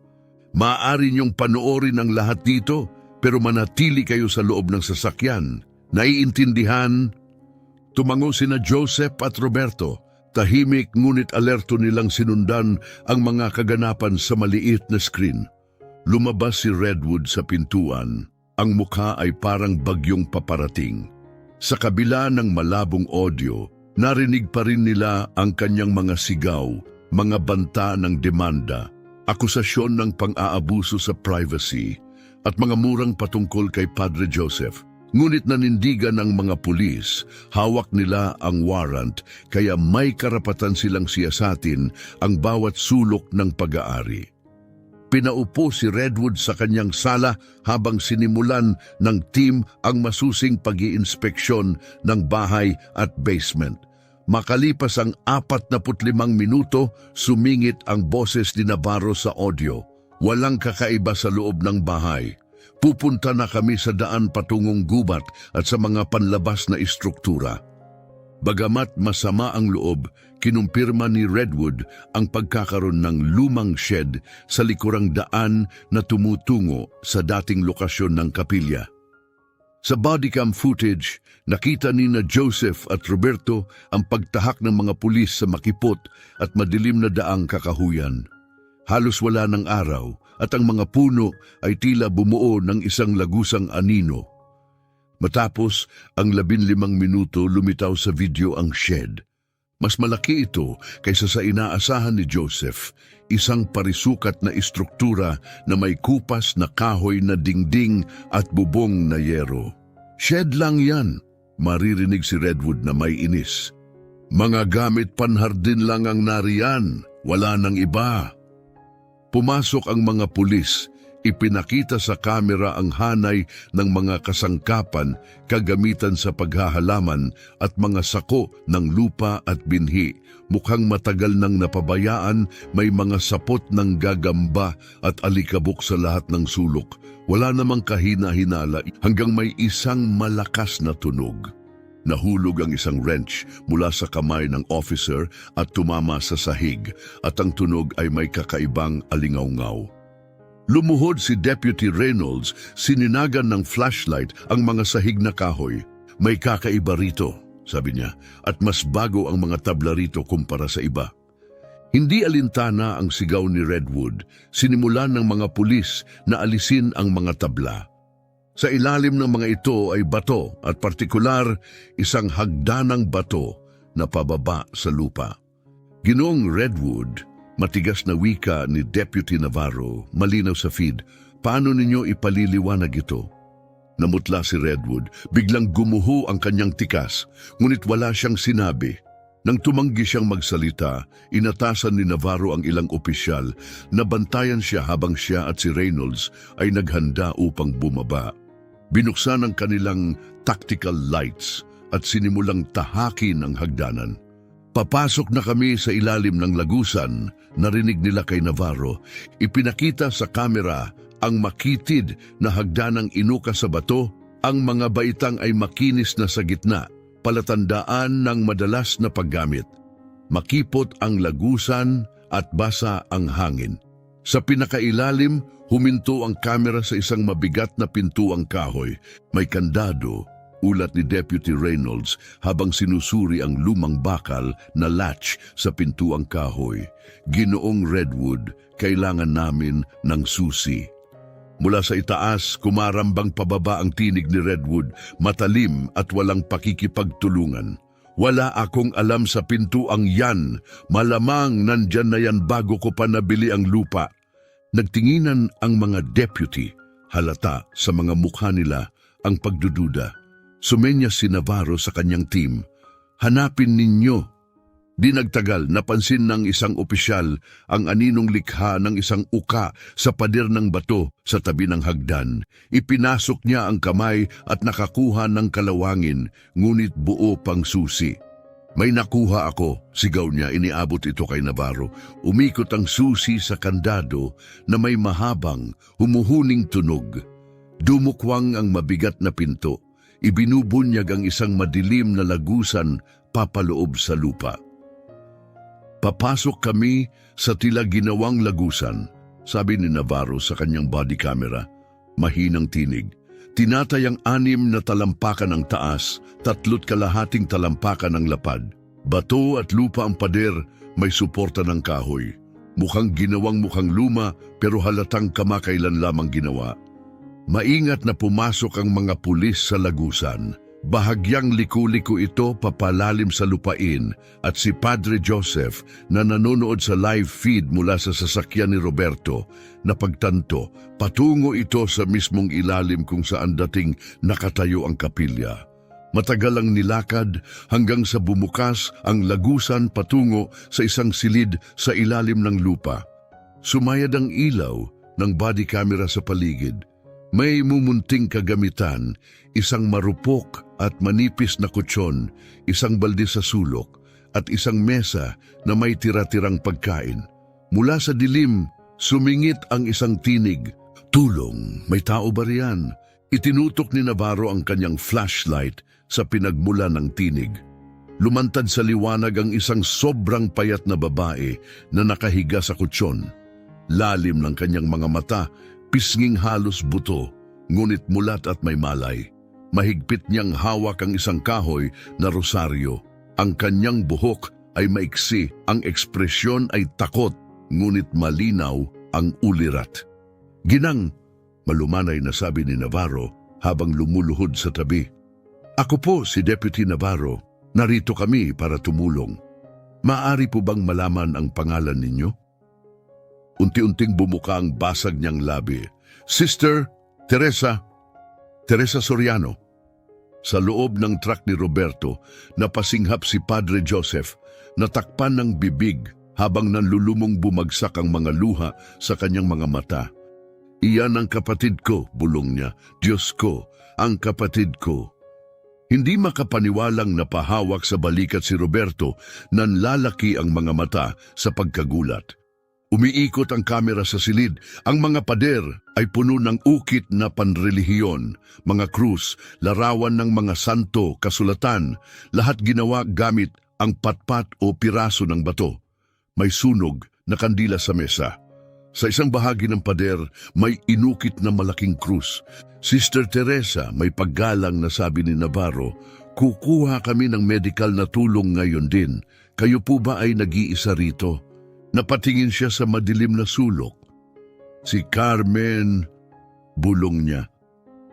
Maaari niyong panoorin ang lahat dito, pero manatili kayo sa loob ng sasakyan. Naiintindihan? Tumango sina Joseph at Roberto. Tahimik ngunit alerto nilang sinundan ang mga kaganapan sa maliit na screen. Lumabas si Redwood sa pintuan. Ang mukha ay parang bagyong paparating. Sa kabila ng malabong audio, narinig pa rin nila ang kanyang mga sigaw, mga banta ng demanda, akusasyon ng pang-aabuso sa privacy, at mga murang patungkol kay Padre Joseph. Ngunit nanindigan ng mga pulis, hawak nila ang warrant, kaya may karapatan silang siyasatin ang bawat sulok ng pag-aari. Pinaupo si Redwood sa kanyang sala habang sinimulan ng team ang masusing pag-iinspeksyon ng bahay at basement. Makalipas ang 45 minuto, sumingit ang boses ni Navarro sa audio. Walang kakaiba sa loob ng bahay. Pupunta na kami sa daan patungong gubat at sa mga panlabas na istruktura. Bagamat masama ang loob, kinumpirma ni Redwood ang pagkakaroon ng lumang shed sa likurang daan na tumutungo sa dating lokasyon ng kapilya. Sa bodycam footage, nakita ni na Joseph at Roberto ang pagtahak ng mga pulis sa makipot at madilim na daang kakahuyan. Halos wala ng araw at ang mga puno ay tila bumuo ng isang lagusang anino. Matapos ang 15 minuto, lumitaw sa video ang shed. Mas malaki ito kaysa sa inaasahan ni Joseph, isang parisukat na istruktura na may kupas na kahoy na dingding at bubong na yero. Shed lang yan, maririnig si Redwood na may inis. Mga gamit panhardin lang ang nariyan, wala nang iba. Pumasok ang mga pulis, ipinakita sa kamera ang hanay ng mga kasangkapan, kagamitan sa paghahalaman at mga sako ng lupa at binhi. Mukhang matagal nang napabayaan, may mga sapot ng gagamba at alikabok sa lahat ng sulok. Wala namang kahina-hinala hanggang may isang malakas na tunog. Nahulog ang isang wrench mula sa kamay ng officer at tumama sa sahig at ang tunog ay may kakaibang alingaw-ngaw. Lumuhod si Deputy Reynolds, sininagan ng flashlight ang mga sahig na kahoy. May kakaiba rito, sabi niya, at mas bago ang mga tabla rito kumpara sa iba. Hindi alintana ang sigaw ni Redwood, sinimulan ng mga pulis na alisin ang mga tabla. Sa ilalim ng mga ito ay bato at partikular isang hagdanang bato na pababa sa lupa. Ginoong Redwood, matigas na wika ni Deputy Navarro, malinaw sa feed, paano ninyo ipaliliwanag ito? Namutla si Redwood, biglang gumuho ang kanyang tikas, ngunit wala siyang sinabi. Nang tumanggi siyang magsalita, inatasan ni Navarro ang ilang opisyal na bantayan siya habang siya at si Reynolds ay naghanda upang bumaba. Binuksan ang kanilang tactical lights at sinimulang tahakin ang hagdanan. Papasok na kami sa ilalim ng lagusan, narinig nila kay Navarro. Ipinakita sa kamera ang makitid na hagdanang inuka sa bato, ang mga baitang ay makinis na sa gitna, palatandaan ng madalas na paggamit. Makipot ang lagusan at basa ang hangin. Sa pinakailalim, huminto ang kamera sa isang mabigat na pintuang kahoy. May kandado, ulat ni Deputy Reynolds habang sinusuri ang lumang bakal na latch sa pintuang kahoy. Ginoong Redwood, kailangan namin ng susi. Mula sa itaas, kumarambang pababa ang tinig ni Redwood, matalim at walang pakikipagtulungan. Wala akong alam sa pintuang yan. Malamang nandyan na yan bago ko pa nabili ang lupa. Nagtinginan ang mga deputy, halata sa mga mukha nila ang pagdududa. Sumenya si Navarro sa kanyang team. Hanapin ninyo. Di nagtagal, napansin ng isang opisyal ang aninong likha ng isang uka sa pader ng bato sa tabi ng hagdan. Ipinasok niya ang kamay at nakakuha ng kalawangin, ngunit buo pang susi. May nakuha ako, sigaw niya, iniabot ito kay Navarro. Umikot ang susi sa kandado na may mahabang, humuhuning tunog. Dumukwang ang mabigat na pinto. Ibinubunyag ang isang madilim na lagusan papaloob sa lupa. Papasok kami sa tila ginawang lagusan, sabi ni Navarro sa kanyang body camera. Mahinang tinig. Tinatay ang 6 na talampakan ng taas, 3.25 talampakan ng lapad. Bato at lupa ang pader, may suporta ng kahoy. Mukhang mukhang luma pero halatang kamakailan lamang ginawa. Maingat na pumasok ang mga pulis sa lagusan. Bahagyang liku-liko ito papalalim sa lupain at si Padre Joseph na nanonood sa live feed mula sa sasakyan ni Roberto na pagtanto, patungo ito sa mismong ilalim kung saan dating nakatayo ang kapilya. Matagal ang nilakad hanggang sa bumukas ang lagusan patungo sa isang silid sa ilalim ng lupa. Sumayad ang ilaw ng body camera sa paligid. May mumunting kagamitan, isang marupok at manipis na kutsyon, isang balde sa sulok, at isang mesa na may tira-tirang pagkain. Mula sa dilim, sumingit ang isang tinig. Tulong, may tao ba riyan? Itinutok ni Navarro ang kanyang flashlight sa pinagmula ng tinig. Lumantad sa liwanag ang isang sobrang payat na babae na nakahiga sa kutsyon. Lalim ng kanyang mga mata, pisnging halos buto, ngunit mulat at may malay. Mahigpit niyang hawak ang isang kahoy na rosaryo. Ang kanyang buhok ay maiksi, ang ekspresyon ay takot, ngunit malinaw ang ulirat. Ginang, malumanay na sabi ni Navarro habang lumuluhod sa tabi. Ako po si Deputy Navarro, narito kami para tumulong. Maaari po bang malaman ang pangalan ninyo? Unti-unting bumuka ang basag niyang labi. Sister Teresa Soriano. Sa loob ng truck ni Roberto, napasinghap si Padre Joseph, natakpan ng bibig habang nanlulumong bumagsak ang mga luha sa kanyang mga mata. Iyan ang kapatid ko, bulong niya. Diyos ko, ang kapatid ko. Hindi makapaniwalang napahawak sa balikat si Roberto, nanlalaki ang mga mata sa pagkagulat. Umiikot ang kamera sa silid. Ang mga pader ay puno ng ukit na panrelihiyon, mga krus, larawan ng mga santo, kasulatan, lahat ginawa gamit ang patpat o piraso ng bato. May sunog na kandila sa mesa. Sa isang bahagi ng pader, may inukit na malaking krus. Sister Teresa, may paggalang na sabi ni Navarro, kukuha kami ng medical na tulong ngayon din. Kayo po ba ay nag-iisa rito? Napatingin siya sa madilim na sulok. Si Carmen, bulong niya.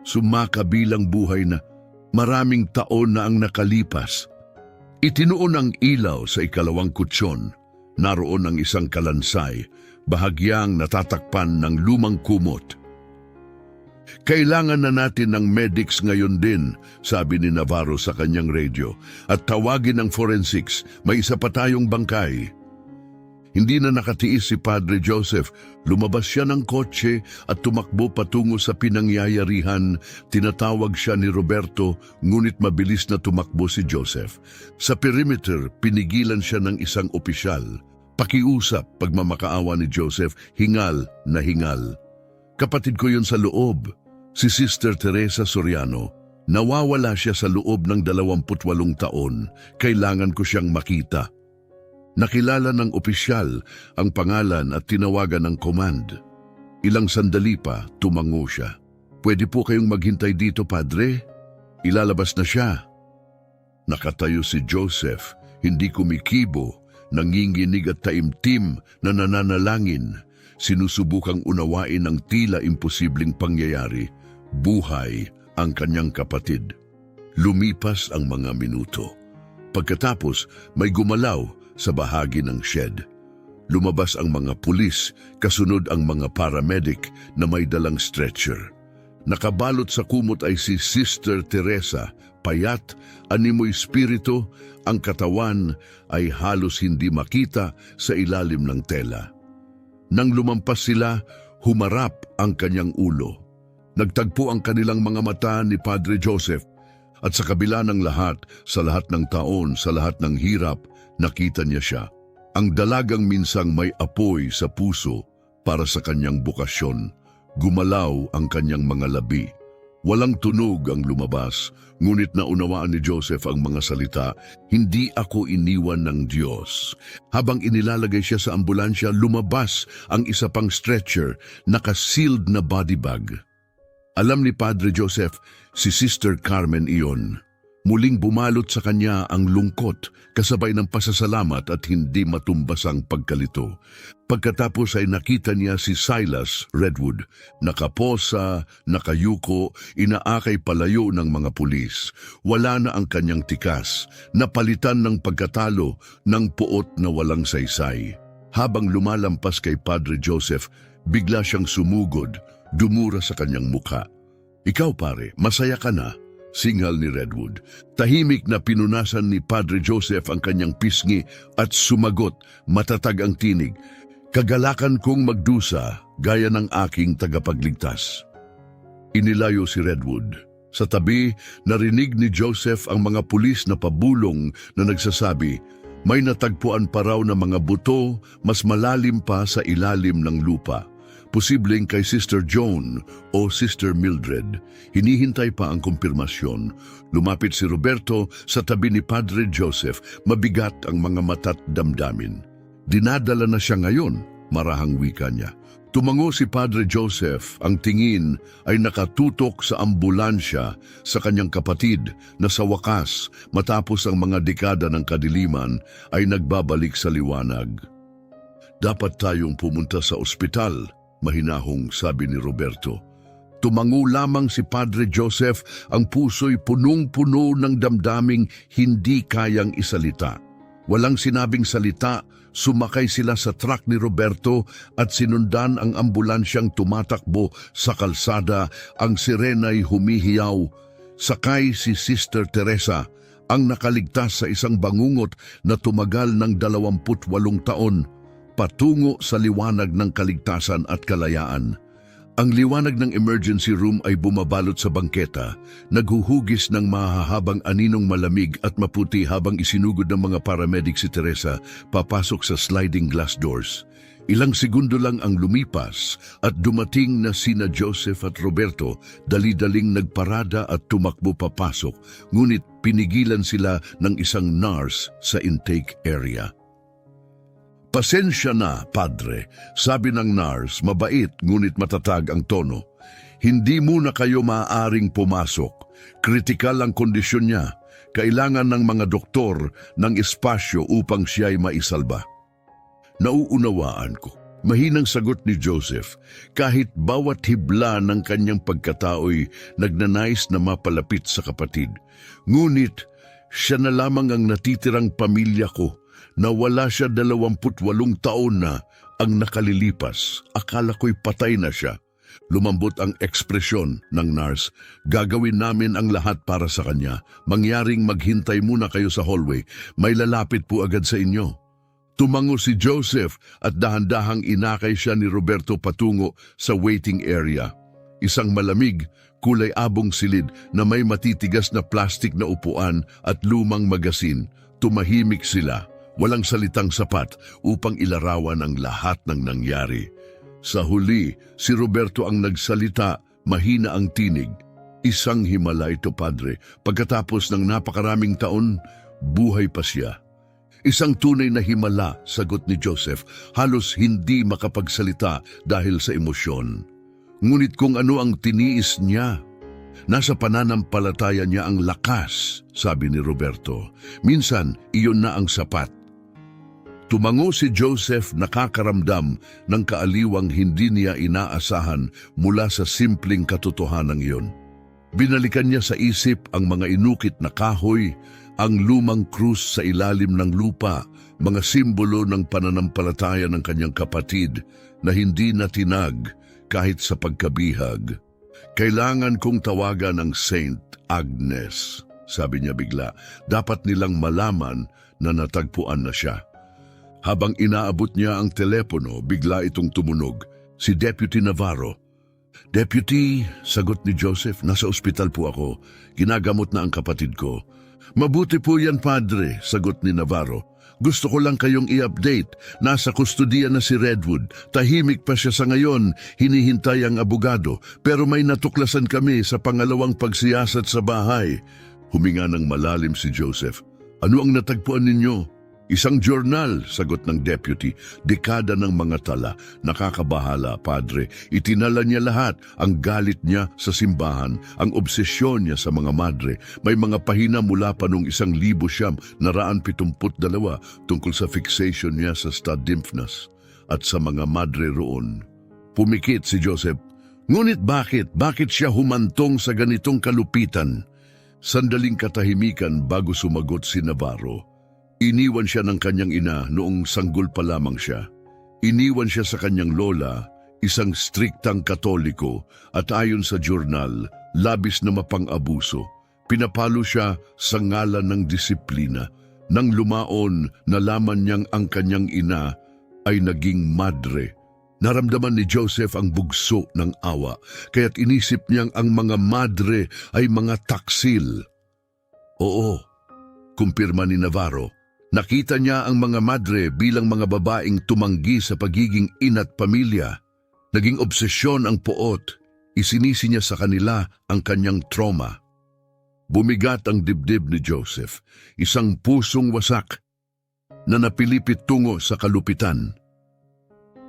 Sumakabilang buhay na maraming taon na ang nakalipas. Itinuon ang ilaw sa ikalawang kutsyon. Naroon ang isang kalansay, bahagyang natatakpan ng lumang kumot. Kailangan na natin ng medics ngayon din, sabi ni Navarro sa kanyang radio, at tawagin ng forensics, may isa pa tayong bangkay. Hindi na nakatiis si Padre Joseph. Lumabas siya ng kotse at tumakbo patungo sa pinangyayarihan. Tinatawag siya ni Roberto, ngunit mabilis na tumakbo si Joseph. Sa perimeter, pinigilan siya ng isang opisyal. Pakiusap, pagmamakaawa ni Joseph, hingal na hingal. Kapatid ko yun sa loob, si Sister Teresa Soriano. Nawawala siya sa loob ng 28 taon. Kailangan ko siyang makita. Nakilala ng opisyal ang pangalan at tinawagan ng command. Ilang sandali pa, tumango siya. Pwede po kayong maghintay dito, Padre? Ilalabas na siya. Nakatayo si Joseph, hindi kumikibo, nanginginig at taimtim na nananalangin. Sinusubukang unawain ang tila imposibleng pangyayari. Buhay ang kanyang kapatid. Lumipas ang mga minuto. Pagkatapos, may gumalaw sa bahagi ng shed. Lumabas ang mga pulis, kasunod ang mga paramedic na may dalang stretcher. Nakabalot sa kumot ay si Sister Teresa, payat, animoy spirito, ang katawan ay halos hindi makita sa ilalim ng tela. Nang lumampas sila, humarap ang kanyang ulo. Nagtagpo ang kanilang mga mata ni Padre Joseph at sa kabila ng lahat, sa lahat ng taon, sa lahat ng hirap, nakita niya siya. Ang dalagang minsang may apoy sa puso para sa kanyang bukasyon. Gumalaw ang kanyang mga labi. Walang tunog ang lumabas, ngunit naunawaan ni Joseph ang mga salita, "Hindi ako iniwan ng Diyos." Habang inilalagay siya sa ambulansya, lumabas ang isa pang stretcher, naka-sealed na body bag. Alam ni Padre Joseph, si Sister Carmen iyon. Muling bumalot sa kanya ang lungkot, kasabay ng pasasalamat at hindi matumbasang pagkalito. Pagkatapos ay nakita niya si Silas Redwood, nakaposa, nakayuko, inaakay palayo ng mga pulis. Wala na ang kanyang tikas, napalitan ng pagkatalo ng puot na walang saysay. Habang lumalampas kay Padre Joseph, bigla siyang sumugod, dumura sa kanyang mukha. "Ikaw pare, masaya ka na?" Singal ni Redwood. Tahimik na pinunasan ni Padre Joseph ang kanyang pisngi at sumagot, matatag ang tinig, "Kagalakan kong magdusa gaya ng aking tagapagligtas." Inilayo si Redwood. Sa tabi, narinig ni Joseph ang mga pulis na pabulong na nagsasabi, may natagpuan pa raw na mga buto mas malalim pa sa ilalim ng lupa. Posibleng kay Sister Joan o Sister Mildred. Hinihintay pa ang kumpirmasyon. Lumapit si Roberto sa tabi ni Padre Joseph, mabigat ang mga mata't damdamin. Dinadala na siya ngayon, marahang wika niya. Tumango si Padre Joseph, ang tingin ay nakatutok sa ambulansya sa kanyang kapatid na sa wakas, matapos ang mga dekada ng kadiliman, ay nagbabalik sa liwanag. "Dapat tayong pumunta sa ospital," mahinahong sabi ni Roberto. Tumango lamang si Padre Joseph, ang puso'y punong-puno ng damdaming hindi kayang isalita. Walang sinabing salita, sumakay sila sa truck ni Roberto at sinundan ang ambulansyang tumatakbo sa kalsada, ang sirena'y humihiyaw. Sakay si Sister Teresa, ang nakaligtas sa isang bangungot na tumagal ng 28 taon, patungo sa liwanag ng kaligtasan at kalayaan. Ang liwanag ng emergency room ay bumabalot sa bangketa, naghuhugis ng mahahabang aninong malamig at maputi habang isinugod ng mga paramedic si Teresa papasok sa sliding glass doors. Ilang segundo lang ang lumipas at dumating na sina Joseph at Roberto, dali-daling nagparada at tumakbo papasok, ngunit pinigilan sila ng isang nurse sa intake area. "Pasensya na, Padre," sabi ng nurse, mabait ngunit matatag ang tono. "Hindi muna kayo maaaring pumasok. Kritikal ang kondisyon niya. Kailangan ng mga doktor ng espasyo upang siya'y maisalba." "Nauunawaan ko." Mahinang sagot ni Joseph, kahit bawat hibla ng kanyang pagkatao'y nagnanais na mapalapit sa kapatid. "Ngunit siya na lamang ang natitirang pamilya ko. Nawala siya 28 taon na ang nakalilipas. Akala ko'y patay na siya." Lumambot ang ekspresyon ng nurse. "Gagawin namin ang lahat para sa kanya. Mangyaring maghintay muna kayo sa hallway. May lalapit po agad sa inyo." Tumango si Joseph at dahan-dahang inakay siya ni Roberto patungo sa waiting area. Isang malamig, kulay abong silid na may matitigas na plastik na upuan at lumang magasin. Tumahimik sila. Walang salitang sapat upang ilarawan ang lahat ng nangyari. Sa huli, si Roberto ang nagsalita, mahina ang tinig. "Isang himala ito, Padre. Pagkatapos ng napakaraming taon, buhay pa siya." "Isang tunay na himala," sagot ni Joseph, halos hindi makapagsalita dahil sa emosyon. Ngunit kung ano ang tiniis niya, nasa pananampalataya niya ang lakas, sabi ni Roberto. Minsan, iyon na ang sapat. Tumango si Joseph, nakakaramdam ng kaaliwang hindi niya inaasahan mula sa simpleng katotohanan iyon. Binalikan niya sa isip ang mga inukit na kahoy, ang lumang krus sa ilalim ng lupa, mga simbolo ng pananampalataya ng kanyang kapatid na hindi natinag kahit sa pagkabihag. "Kailangan kong tawagan ang Saint Agnes," sabi niya bigla. Dapat nilang malaman na natagpuan na siya. Habang inaabot niya ang telepono, bigla itong tumunog. Si Deputy Navarro. "Deputy," sagot ni Joseph, "nasa ospital po ako. Ginagamot na ang kapatid ko." "Mabuti po yan, Padre," sagot ni Navarro. Gusto ko lang kayong i-update. Nasa kustudiya na si Redwood. Tahimik pa siya sa ngayon, hinihintay ang abogado. Pero may natuklasan kami sa pangalawang pagsiyasat sa bahay. Huminga ng malalim si Joseph. Ano ang natagpuan ninyo? Isang journal, sagot ng deputy. Dekada ng mga tala. Nakakabahala, padre. Itinala niya lahat. Ang galit niya sa simbahan, ang obsesyon niya sa mga madre. May mga pahina mula pa noong 1972 tungkol sa fixation niya sa stadimphnas at sa mga madre roon. Pumikit si Joseph. Ngunit bakit? Bakit siya humantong sa ganitong kalupitan? Sandaling katahimikan bago sumagot si Navarro. Iniwan siya ng kanyang ina noong sanggol pa lamang siya. Iniwan siya sa kanyang lola, isang striktang Katoliko, at ayon sa jurnal, labis na mapang-abuso. Pinapalo siya sa ngalan ng disiplina. Nang lumaon, nalaman niyang ang kanyang ina ay naging madre. Naramdaman ni Joseph ang bugso ng awa, kaya't inisip niyang ang mga madre ay mga taksil. Oo, kumpirma ni Navarro. Nakita niya ang mga madre bilang mga babaeng tumanggi sa pagiging ina't pamilya. Naging obsesyon ang poot. Isinisi niya sa kanila ang kanyang trauma. Bumigat ang dibdib ni Joseph, isang pusong wasak na napilipit tungo sa kalupitan.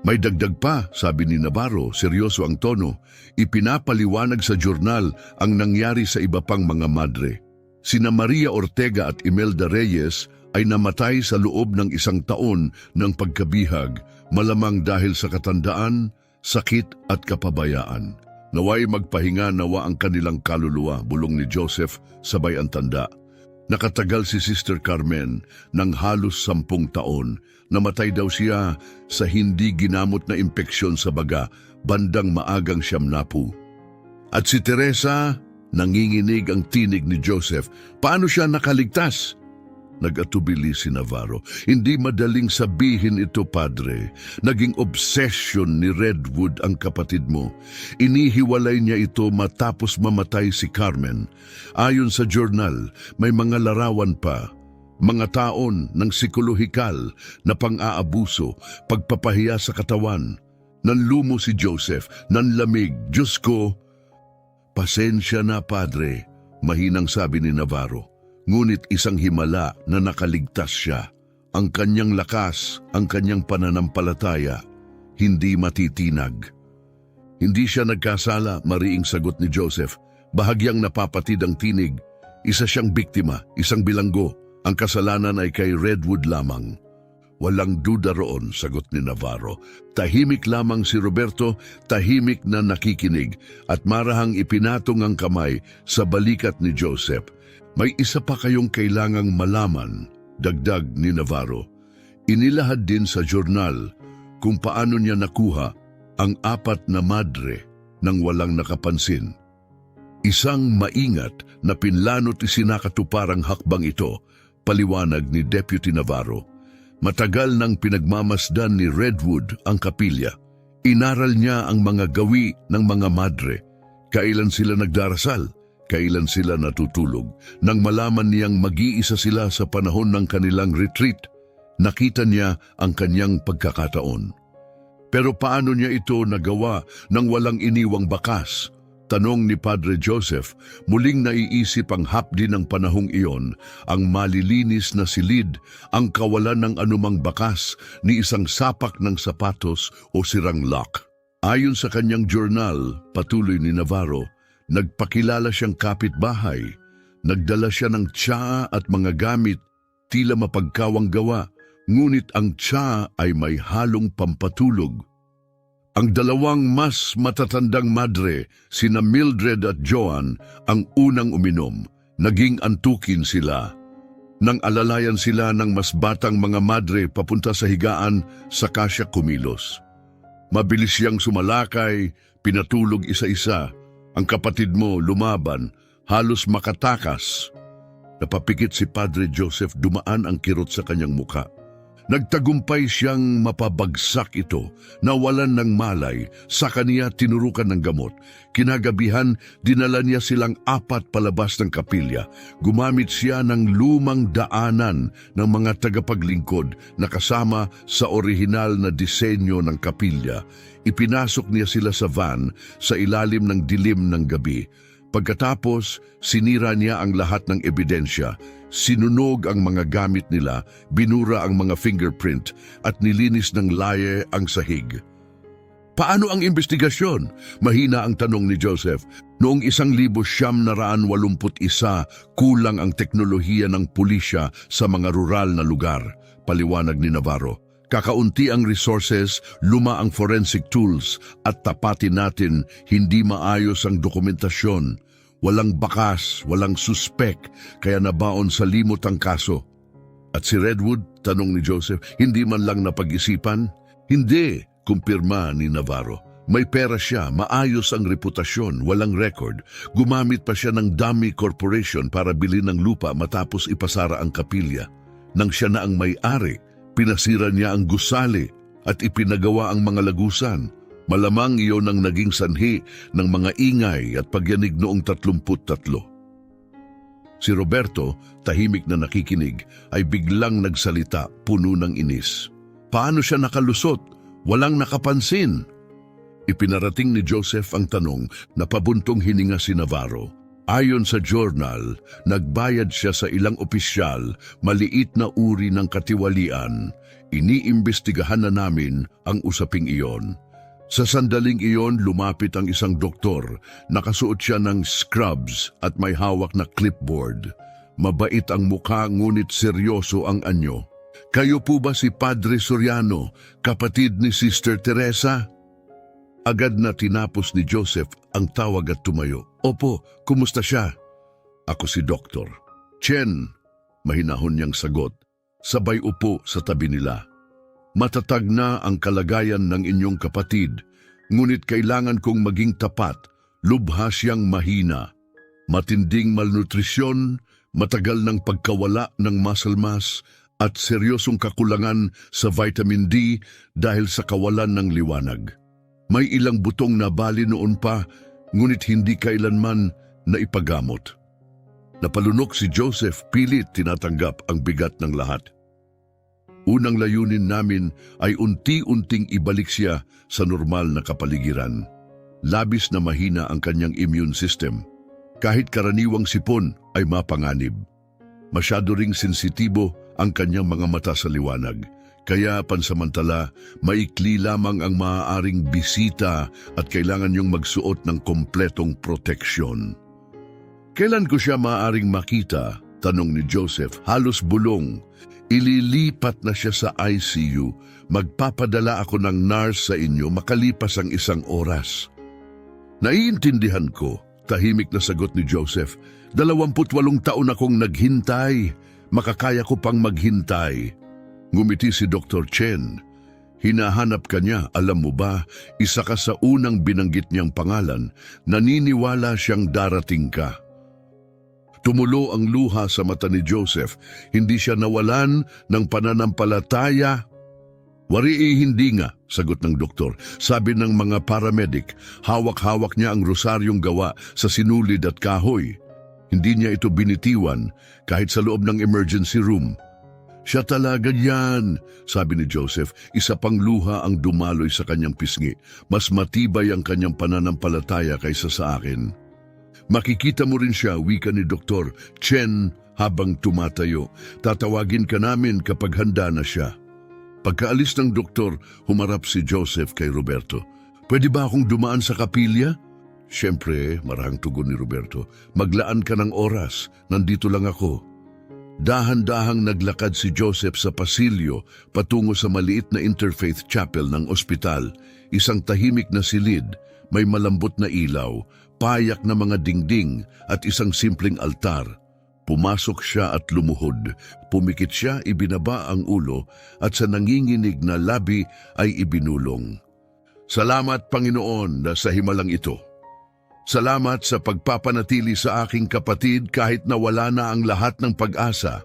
May dagdag pa, sabi ni Navarro, seryoso ang tono. Ipinapaliwanag sa jurnal ang nangyari sa iba pang mga madre. Sina Maria Ortega at Imelda Reyes ay namatay sa loob ng 1 taon ng pagkabihag, malamang dahil sa katandaan, sakit at kapabayaan. Naway magpahinga nawa ang kanilang kaluluwa, bulong ni Joseph sabay ang tanda. Nakatagal si Sister Carmen ng halos 10 taon. Namatay daw siya sa hindi ginamot na impeksyon sa baga, bandang maagang 70. At si Teresa, nanginginig ang tinig ni Joseph. Paano siya nakaligtas? Nag-atubili si Navarro. Hindi madaling sabihin ito, padre. Naging obsession ni Redwood ang kapatid mo. Inihiwalay niya ito matapos mamatay si Carmen. Ayon sa jurnal, may mga larawan pa. Mga taon ng psikolohikal na pang-aabuso, pagpapahiya sa katawan. Nanlumo si Joseph, nanlamig. Diyos ko, pasensya na, padre, mahinang sabi ni Navarro. Ngunit isang himala na nakaligtas siya. Ang kanyang lakas, ang kanyang pananampalataya, hindi matitinag. Hindi siya nagkasala, mariing sagot ni Joseph. Bahagyang napapatid ang tinig. Isa siyang biktima, isang bilanggo. Ang kasalanan ay kay Redwood lamang. Walang duda roon, sagot ni Navarro. Tahimik lamang si Roberto, tahimik na nakikinig, at marahang ipinatong ang kamay sa balikat ni Joseph. May isa pa kayong kailangang malaman, dagdag ni Navarro. Inilahad din sa jurnal kung paano niya nakuha ang 4 na madre nang walang nakapansin. Isang maingat na pinlanot isinakatuparang hakbang ito, paliwanag ni Deputy Navarro. Matagal nang pinagmamasdan ni Redwood ang kapilya. Inaral niya ang mga gawi ng mga madre. Kailan sila nagdarasal? Kailan sila natutulog? Nang malaman niyang mag-iisa sila sa panahon ng kanilang retreat, nakita niya ang kanyang pagkakataon. Pero paano niya ito nagawa nang walang iniwang bakas? Tanong ni Padre Joseph, muling naiisip ang hapdi ng panahong iyon, ang malilinis na silid, ang kawalan ng anumang bakas ni isang sapak ng sapatos o sirang lock. Ayon sa kanyang journal, patuloy ni Navarro, nagpakilala siyang kapitbahay, nagdala siya ng tsaa at mga gamit, tila mapagkawang gawa, ngunit ang tsaa ay may halong pampatulog. Ang dalawang mas matatandang madre, sina Mildred at Joan, ang unang uminom. Naging antukin sila. Nang alalayan sila ng mas batang mga madre papunta sa higaan, saka siya kumilos. Mabilis siyang sumalakay, pinatulog isa-isa. Ang kapatid mo lumaban, halos makatakas. Napapikit si Padre Joseph, dumaan ang kirot sa kanyang muka. Nagtagumpay siyang mapabagsak ito, nawalan ng malay, sa kaniya tinurukan ng gamot. Kinagabihan, dinala niya silang 4 palabas ng kapilya. Gumamit siya ng lumang daanan ng mga tagapaglingkod na kasama sa orihinal na disenyo ng kapilya. Ipinasok niya sila sa van sa ilalim ng dilim ng gabi. Pagkatapos, sinira niya ang lahat ng ebidensya. Sinunog ang mga gamit nila, binura ang mga fingerprint at nilinis ng laye ang sahig. Paano ang investigasyon? Mahina ang tanong ni Joseph. Noong 1981, kulang ang teknolohiya ng pulisya sa mga rural na lugar, paliwanag ni Navarro. Kakaunti ang resources, luma ang forensic tools at tapatin natin hindi maayos ang dokumentasyon. Walang bakas, walang suspek, kaya nabaon sa limot ang kaso. At si Redwood, tanong ni Joseph, hindi man lang napag-isipan? Hindi, kumpirma ni Navarro. May pera siya, maayos ang reputasyon, walang record. Gumamit pa siya ng dummy corporation para bilhin ng lupa matapos ipasara ang kapilya. Nang siya na ang may-ari, pinasira niya ang gusali at ipinagawa ang mga lagusan. Malamang iyon ang naging sanhi ng mga ingay at pagyanig noong 33. Si Roberto, tahimik na nakikinig, ay biglang nagsalita, puno ng inis. Paano siya nakalusot? Walang nakapansin. Ipinarating ni Joseph ang tanong na pabuntong hininga si Navarro. Ayon sa journal, nagbayad siya sa ilang opisyal, maliit na uri ng katiwalian. Iniimbestigahan na namin ang usaping iyon. Sa sandaling iyon, lumapit ang isang doktor. Nakasuot siya ng scrubs at may hawak na clipboard. Mabait ang mukha ngunit seryoso ang anyo. Kayo po ba si Padre Soriano, kapatid ni Sister Teresa? Agad na tinapos ni Joseph ang tawag at tumayo. Opo, kumusta siya? Ako si Doktor. Chen, mahinahon niyang sagot. Sabay upo sa tabi nila. Matatag na ang kalagayan ng inyong kapatid, ngunit kailangan kong maging tapat, lubha siyang mahina. Matinding malnutrisyon, matagal ng pagkawala ng muscle mass, at seryosong kakulangan sa vitamin D dahil sa kawalan ng liwanag. May ilang butong na bali noon pa, ngunit hindi kailanman na ipagamot. Napalunok si Joseph, pilit tinatanggap ang bigat ng lahat. Unang layunin namin ay unti-unting ibalik siya sa normal na kapaligiran. Labis na mahina ang kanyang immune system. Kahit karaniwang sipon ay mapanganib. Masyado ring sensitibo ang kanyang mga mata sa liwanag. Kaya pansamantala, maikli lamang ang maaaring bisita at kailangan niyong magsuot ng kompletong proteksyon. Kailan ko siya maaaring makita? Tanong ni Joseph, halos bulong. Ililipat na siya sa ICU. Magpapadala ako ng nurse sa inyo makalipas ang 1 oras. Naiintindihan ko, tahimik na sagot ni Joseph. 28 taon akong naghintay. Makakaya ko pang maghintay. Ngumiti si Dr. Chen. Hinahanap ka niya, alam mo ba, isa ka sa unang binanggit niyang pangalan, naniniwala siyang darating ka. Tumulo ang luha sa mata ni Joseph. Hindi siya nawalan ng pananampalataya. Hindi nga, sagot ng doktor. Sabi ng mga paramedic, hawak-hawak niya ang rosaryong gawa sa sinulid at kahoy. Hindi niya ito binitiwan kahit sa loob ng emergency room. Siya talaga yan, sabi ni Joseph. Isa pang luha ang dumaloy sa kanyang pisngi. Mas matibay ang kanyang pananampalataya kaysa sa akin. Makikita mo rin siya, wika ni Dr. Chen habang tumatayo. Tatawagin ka namin kapag handa na siya. Pagkaalis ng doktor, humarap si Joseph kay Roberto. Pwede ba akong dumaan sa kapilya? Siyempre, marahang tugon ni Roberto. Maglaan ka ng oras, nandito lang ako. Dahan-dahang naglakad si Joseph sa pasilyo patungo sa maliit na interfaith chapel ng ospital. Isang tahimik na silid, may malambot na ilaw, payak na mga dingding at isang simpleng altar. Pumasok siya at lumuhod. Pumikit siya, ibinaba ang ulo at sa nanginginig na labi ay ibinulong. Salamat Panginoon na sa himalang ito. Salamat sa pagpapanatili sa aking kapatid kahit na wala na ang lahat ng pag-asa.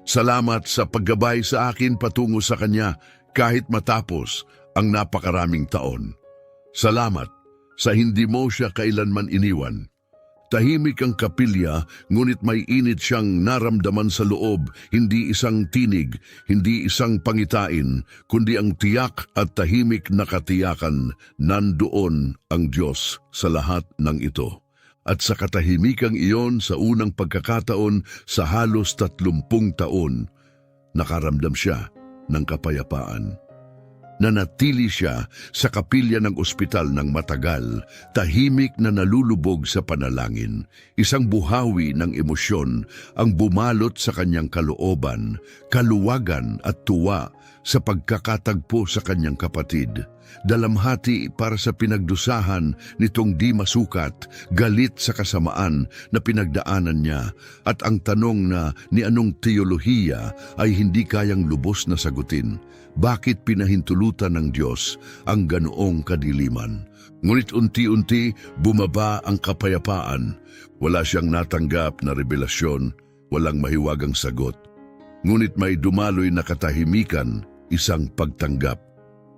Salamat sa paggabay sa akin patungo sa Kanya kahit matapos ang napakaraming taon. Salamat sa hindi mo siya kailanman iniwan. Tahimik ang kapilya, ngunit may init siyang naramdaman sa loob, hindi isang tinig, hindi isang pangitain, kundi ang tiyak at tahimik na katiyakan, nandoon ang Diyos sa lahat ng ito. At sa katahimikang iyon sa unang pagkakataon sa halos 30 taon, nakaramdam siya ng kapayapaan. Nanatili siya sa kapilya ng ospital ng matagal, tahimik na nalulubog sa panalangin. Isang buhawi ng emosyon ang bumalot sa kanyang kalooban, kaluwagan at tuwa sa pagkakatagpo sa kanyang kapatid. Dalamhati para sa pinagdusahan nitong di masukat, galit sa kasamaan na pinagdaanan niya, at ang tanong na ni anong teolohiya ay hindi kayang lubos na sagutin. Bakit pinahintulutan ng Diyos ang ganoong kadiliman? Ngunit unti-unti bumaba ang kapayapaan. Wala siyang natanggap na revelasyon, walang mahiwagang sagot. Ngunit may dumaloy na katahimikan, isang pagtanggap.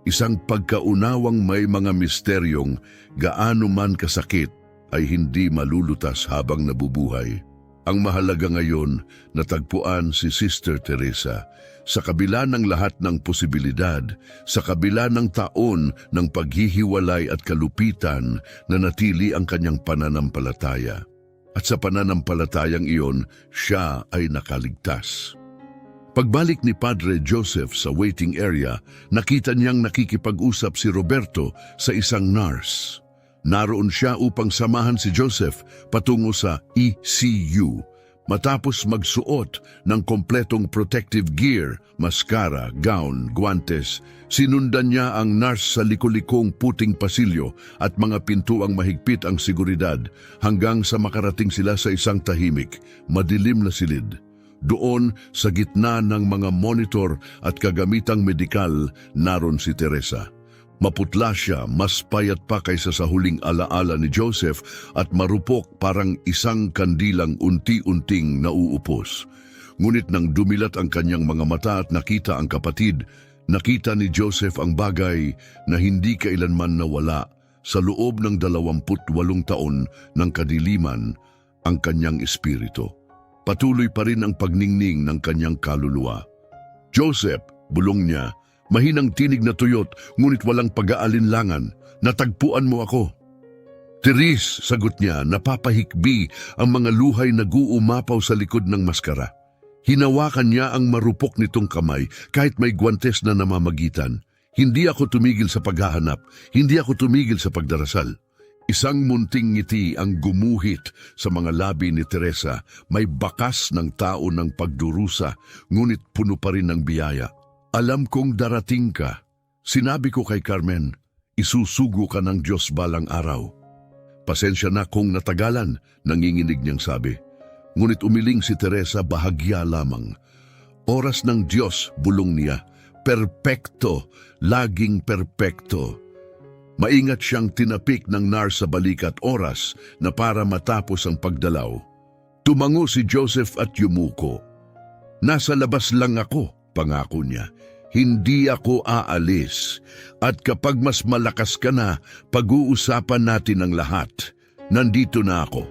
Isang pagkaunawang may mga misteryong gaano man kasakit ay hindi malulutas habang nabubuhay. Ang mahalaga ngayon, natagpuan si Sister Teresa. Sa kabila ng lahat ng posibilidad, sa kabila ng taon ng paghihiwalay at kalupitan, nanatili ang kanyang pananampalataya. At sa pananampalatayang iyon, siya ay nakaligtas. Pagbalik ni Padre Joseph sa waiting area, nakita niyang nakikipag-usap si Roberto sa isang nurse. Naroon siya upang samahan si Joseph patungo sa ECU. Matapos magsuot ng kompletong protective gear, maskara, gown, guantes, sinundan niya ang nurse sa likulikong puting pasilyo at mga pintuang mahigpit ang seguridad hanggang sa makarating sila sa isang tahimik, madilim na silid. Doon, sa gitna ng mga monitor at kagamitang medikal, naroon si Teresa. Maputla siya, mas payat pa kaysa sa huling alaala ni Joseph at marupok parang isang kandilang unti-unting nauupos. Ngunit nang dumilat ang kanyang mga mata at nakita ang kapatid, nakita ni Joseph ang bagay na hindi kailanman nawala sa loob ng 28 taon ng kadiliman, ang kanyang espiritu. Patuloy pa rin ang pagningning ng kanyang kaluluwa. "Joseph," bulong niya, mahinang tinig na tuyot, ngunit walang pag-aalinlangan. "Natagpuan mo ako." "Therese," sagot niya, napapahikbi ang mga luhay na guumapaw sa likod ng maskara. Hinawakan niya ang marupok nitong kamay kahit may guwantes na namamagitan. "Hindi ako tumigil sa paghahanap, hindi ako tumigil sa pagdarasal." Isang munting ngiti ang gumuhit sa mga labi ni Teresa, may bakas ng tao ng pagdurusa, ngunit puno pa rin ng biyaya. "Alam kong darating ka. Sinabi ko kay Carmen, isusugo ka ng Diyos balang araw." "Pasensya na kung natagalan," nanginginig niyang sabi. Ngunit umiling si Teresa, bahagya lamang. "Oras ng Diyos," bulong niya. "Perpekto, laging perpekto." Maingat siyang tinapik ng nurse sa balikat oras na para matapos ang pagdalaw. Tumango si Joseph at yumuko. "Nasa labas lang ako," pangako niya. "Hindi ako aalis. At kapag mas malakas ka na, pag-uusapan natin ang lahat. Nandito na ako."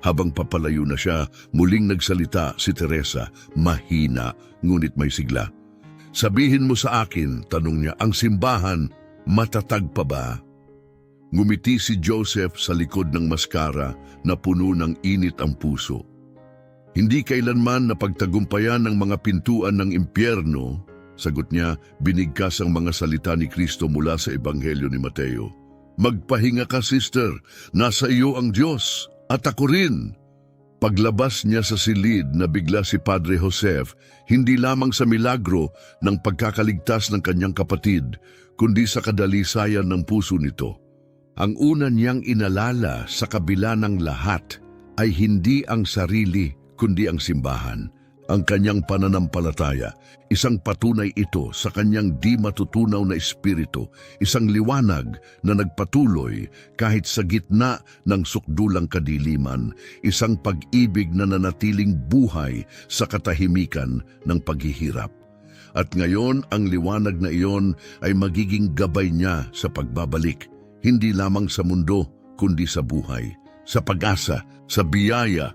Habang papalayo na siya, muling nagsalita si Teresa, mahina ngunit may sigla. "Sabihin mo sa akin," tanong niya, "ang simbahan, matatag pa ba?" Ngumiti si Joseph sa likod ng maskara na puno ng init ang puso. "Hindi kailanman napagtagumpayan ng mga pintuan ng impyerno," sagot niya, binigkas ang mga salita ni Kristo mula sa Ebanghelyo ni Mateo. "Magpahinga ka, sister, nasa iyo ang Diyos, at ako rin." Paglabas niya sa silid, nabigla si Padre Joseph, hindi lamang sa milagro ng pagkakaligtas ng kanyang kapatid, kundi sa kadalisayan ng puso nito. Ang una niyang inalala sa kabila ng lahat ay hindi ang sarili, kundi ang simbahan. ang kanyang pananampalataya. Isang patunay ito sa kanyang di matutunaw na espiritu, isang liwanag na nagpatuloy kahit sa gitna ng sukdulang kadiliman, isang pag-ibig na nanatiling buhay sa katahimikan ng paghihirap. At ngayon ang liwanag na iyon ay magiging gabay niya sa pagbabalik, hindi lamang sa mundo kundi sa buhay, sa pag-asa, sa biyaya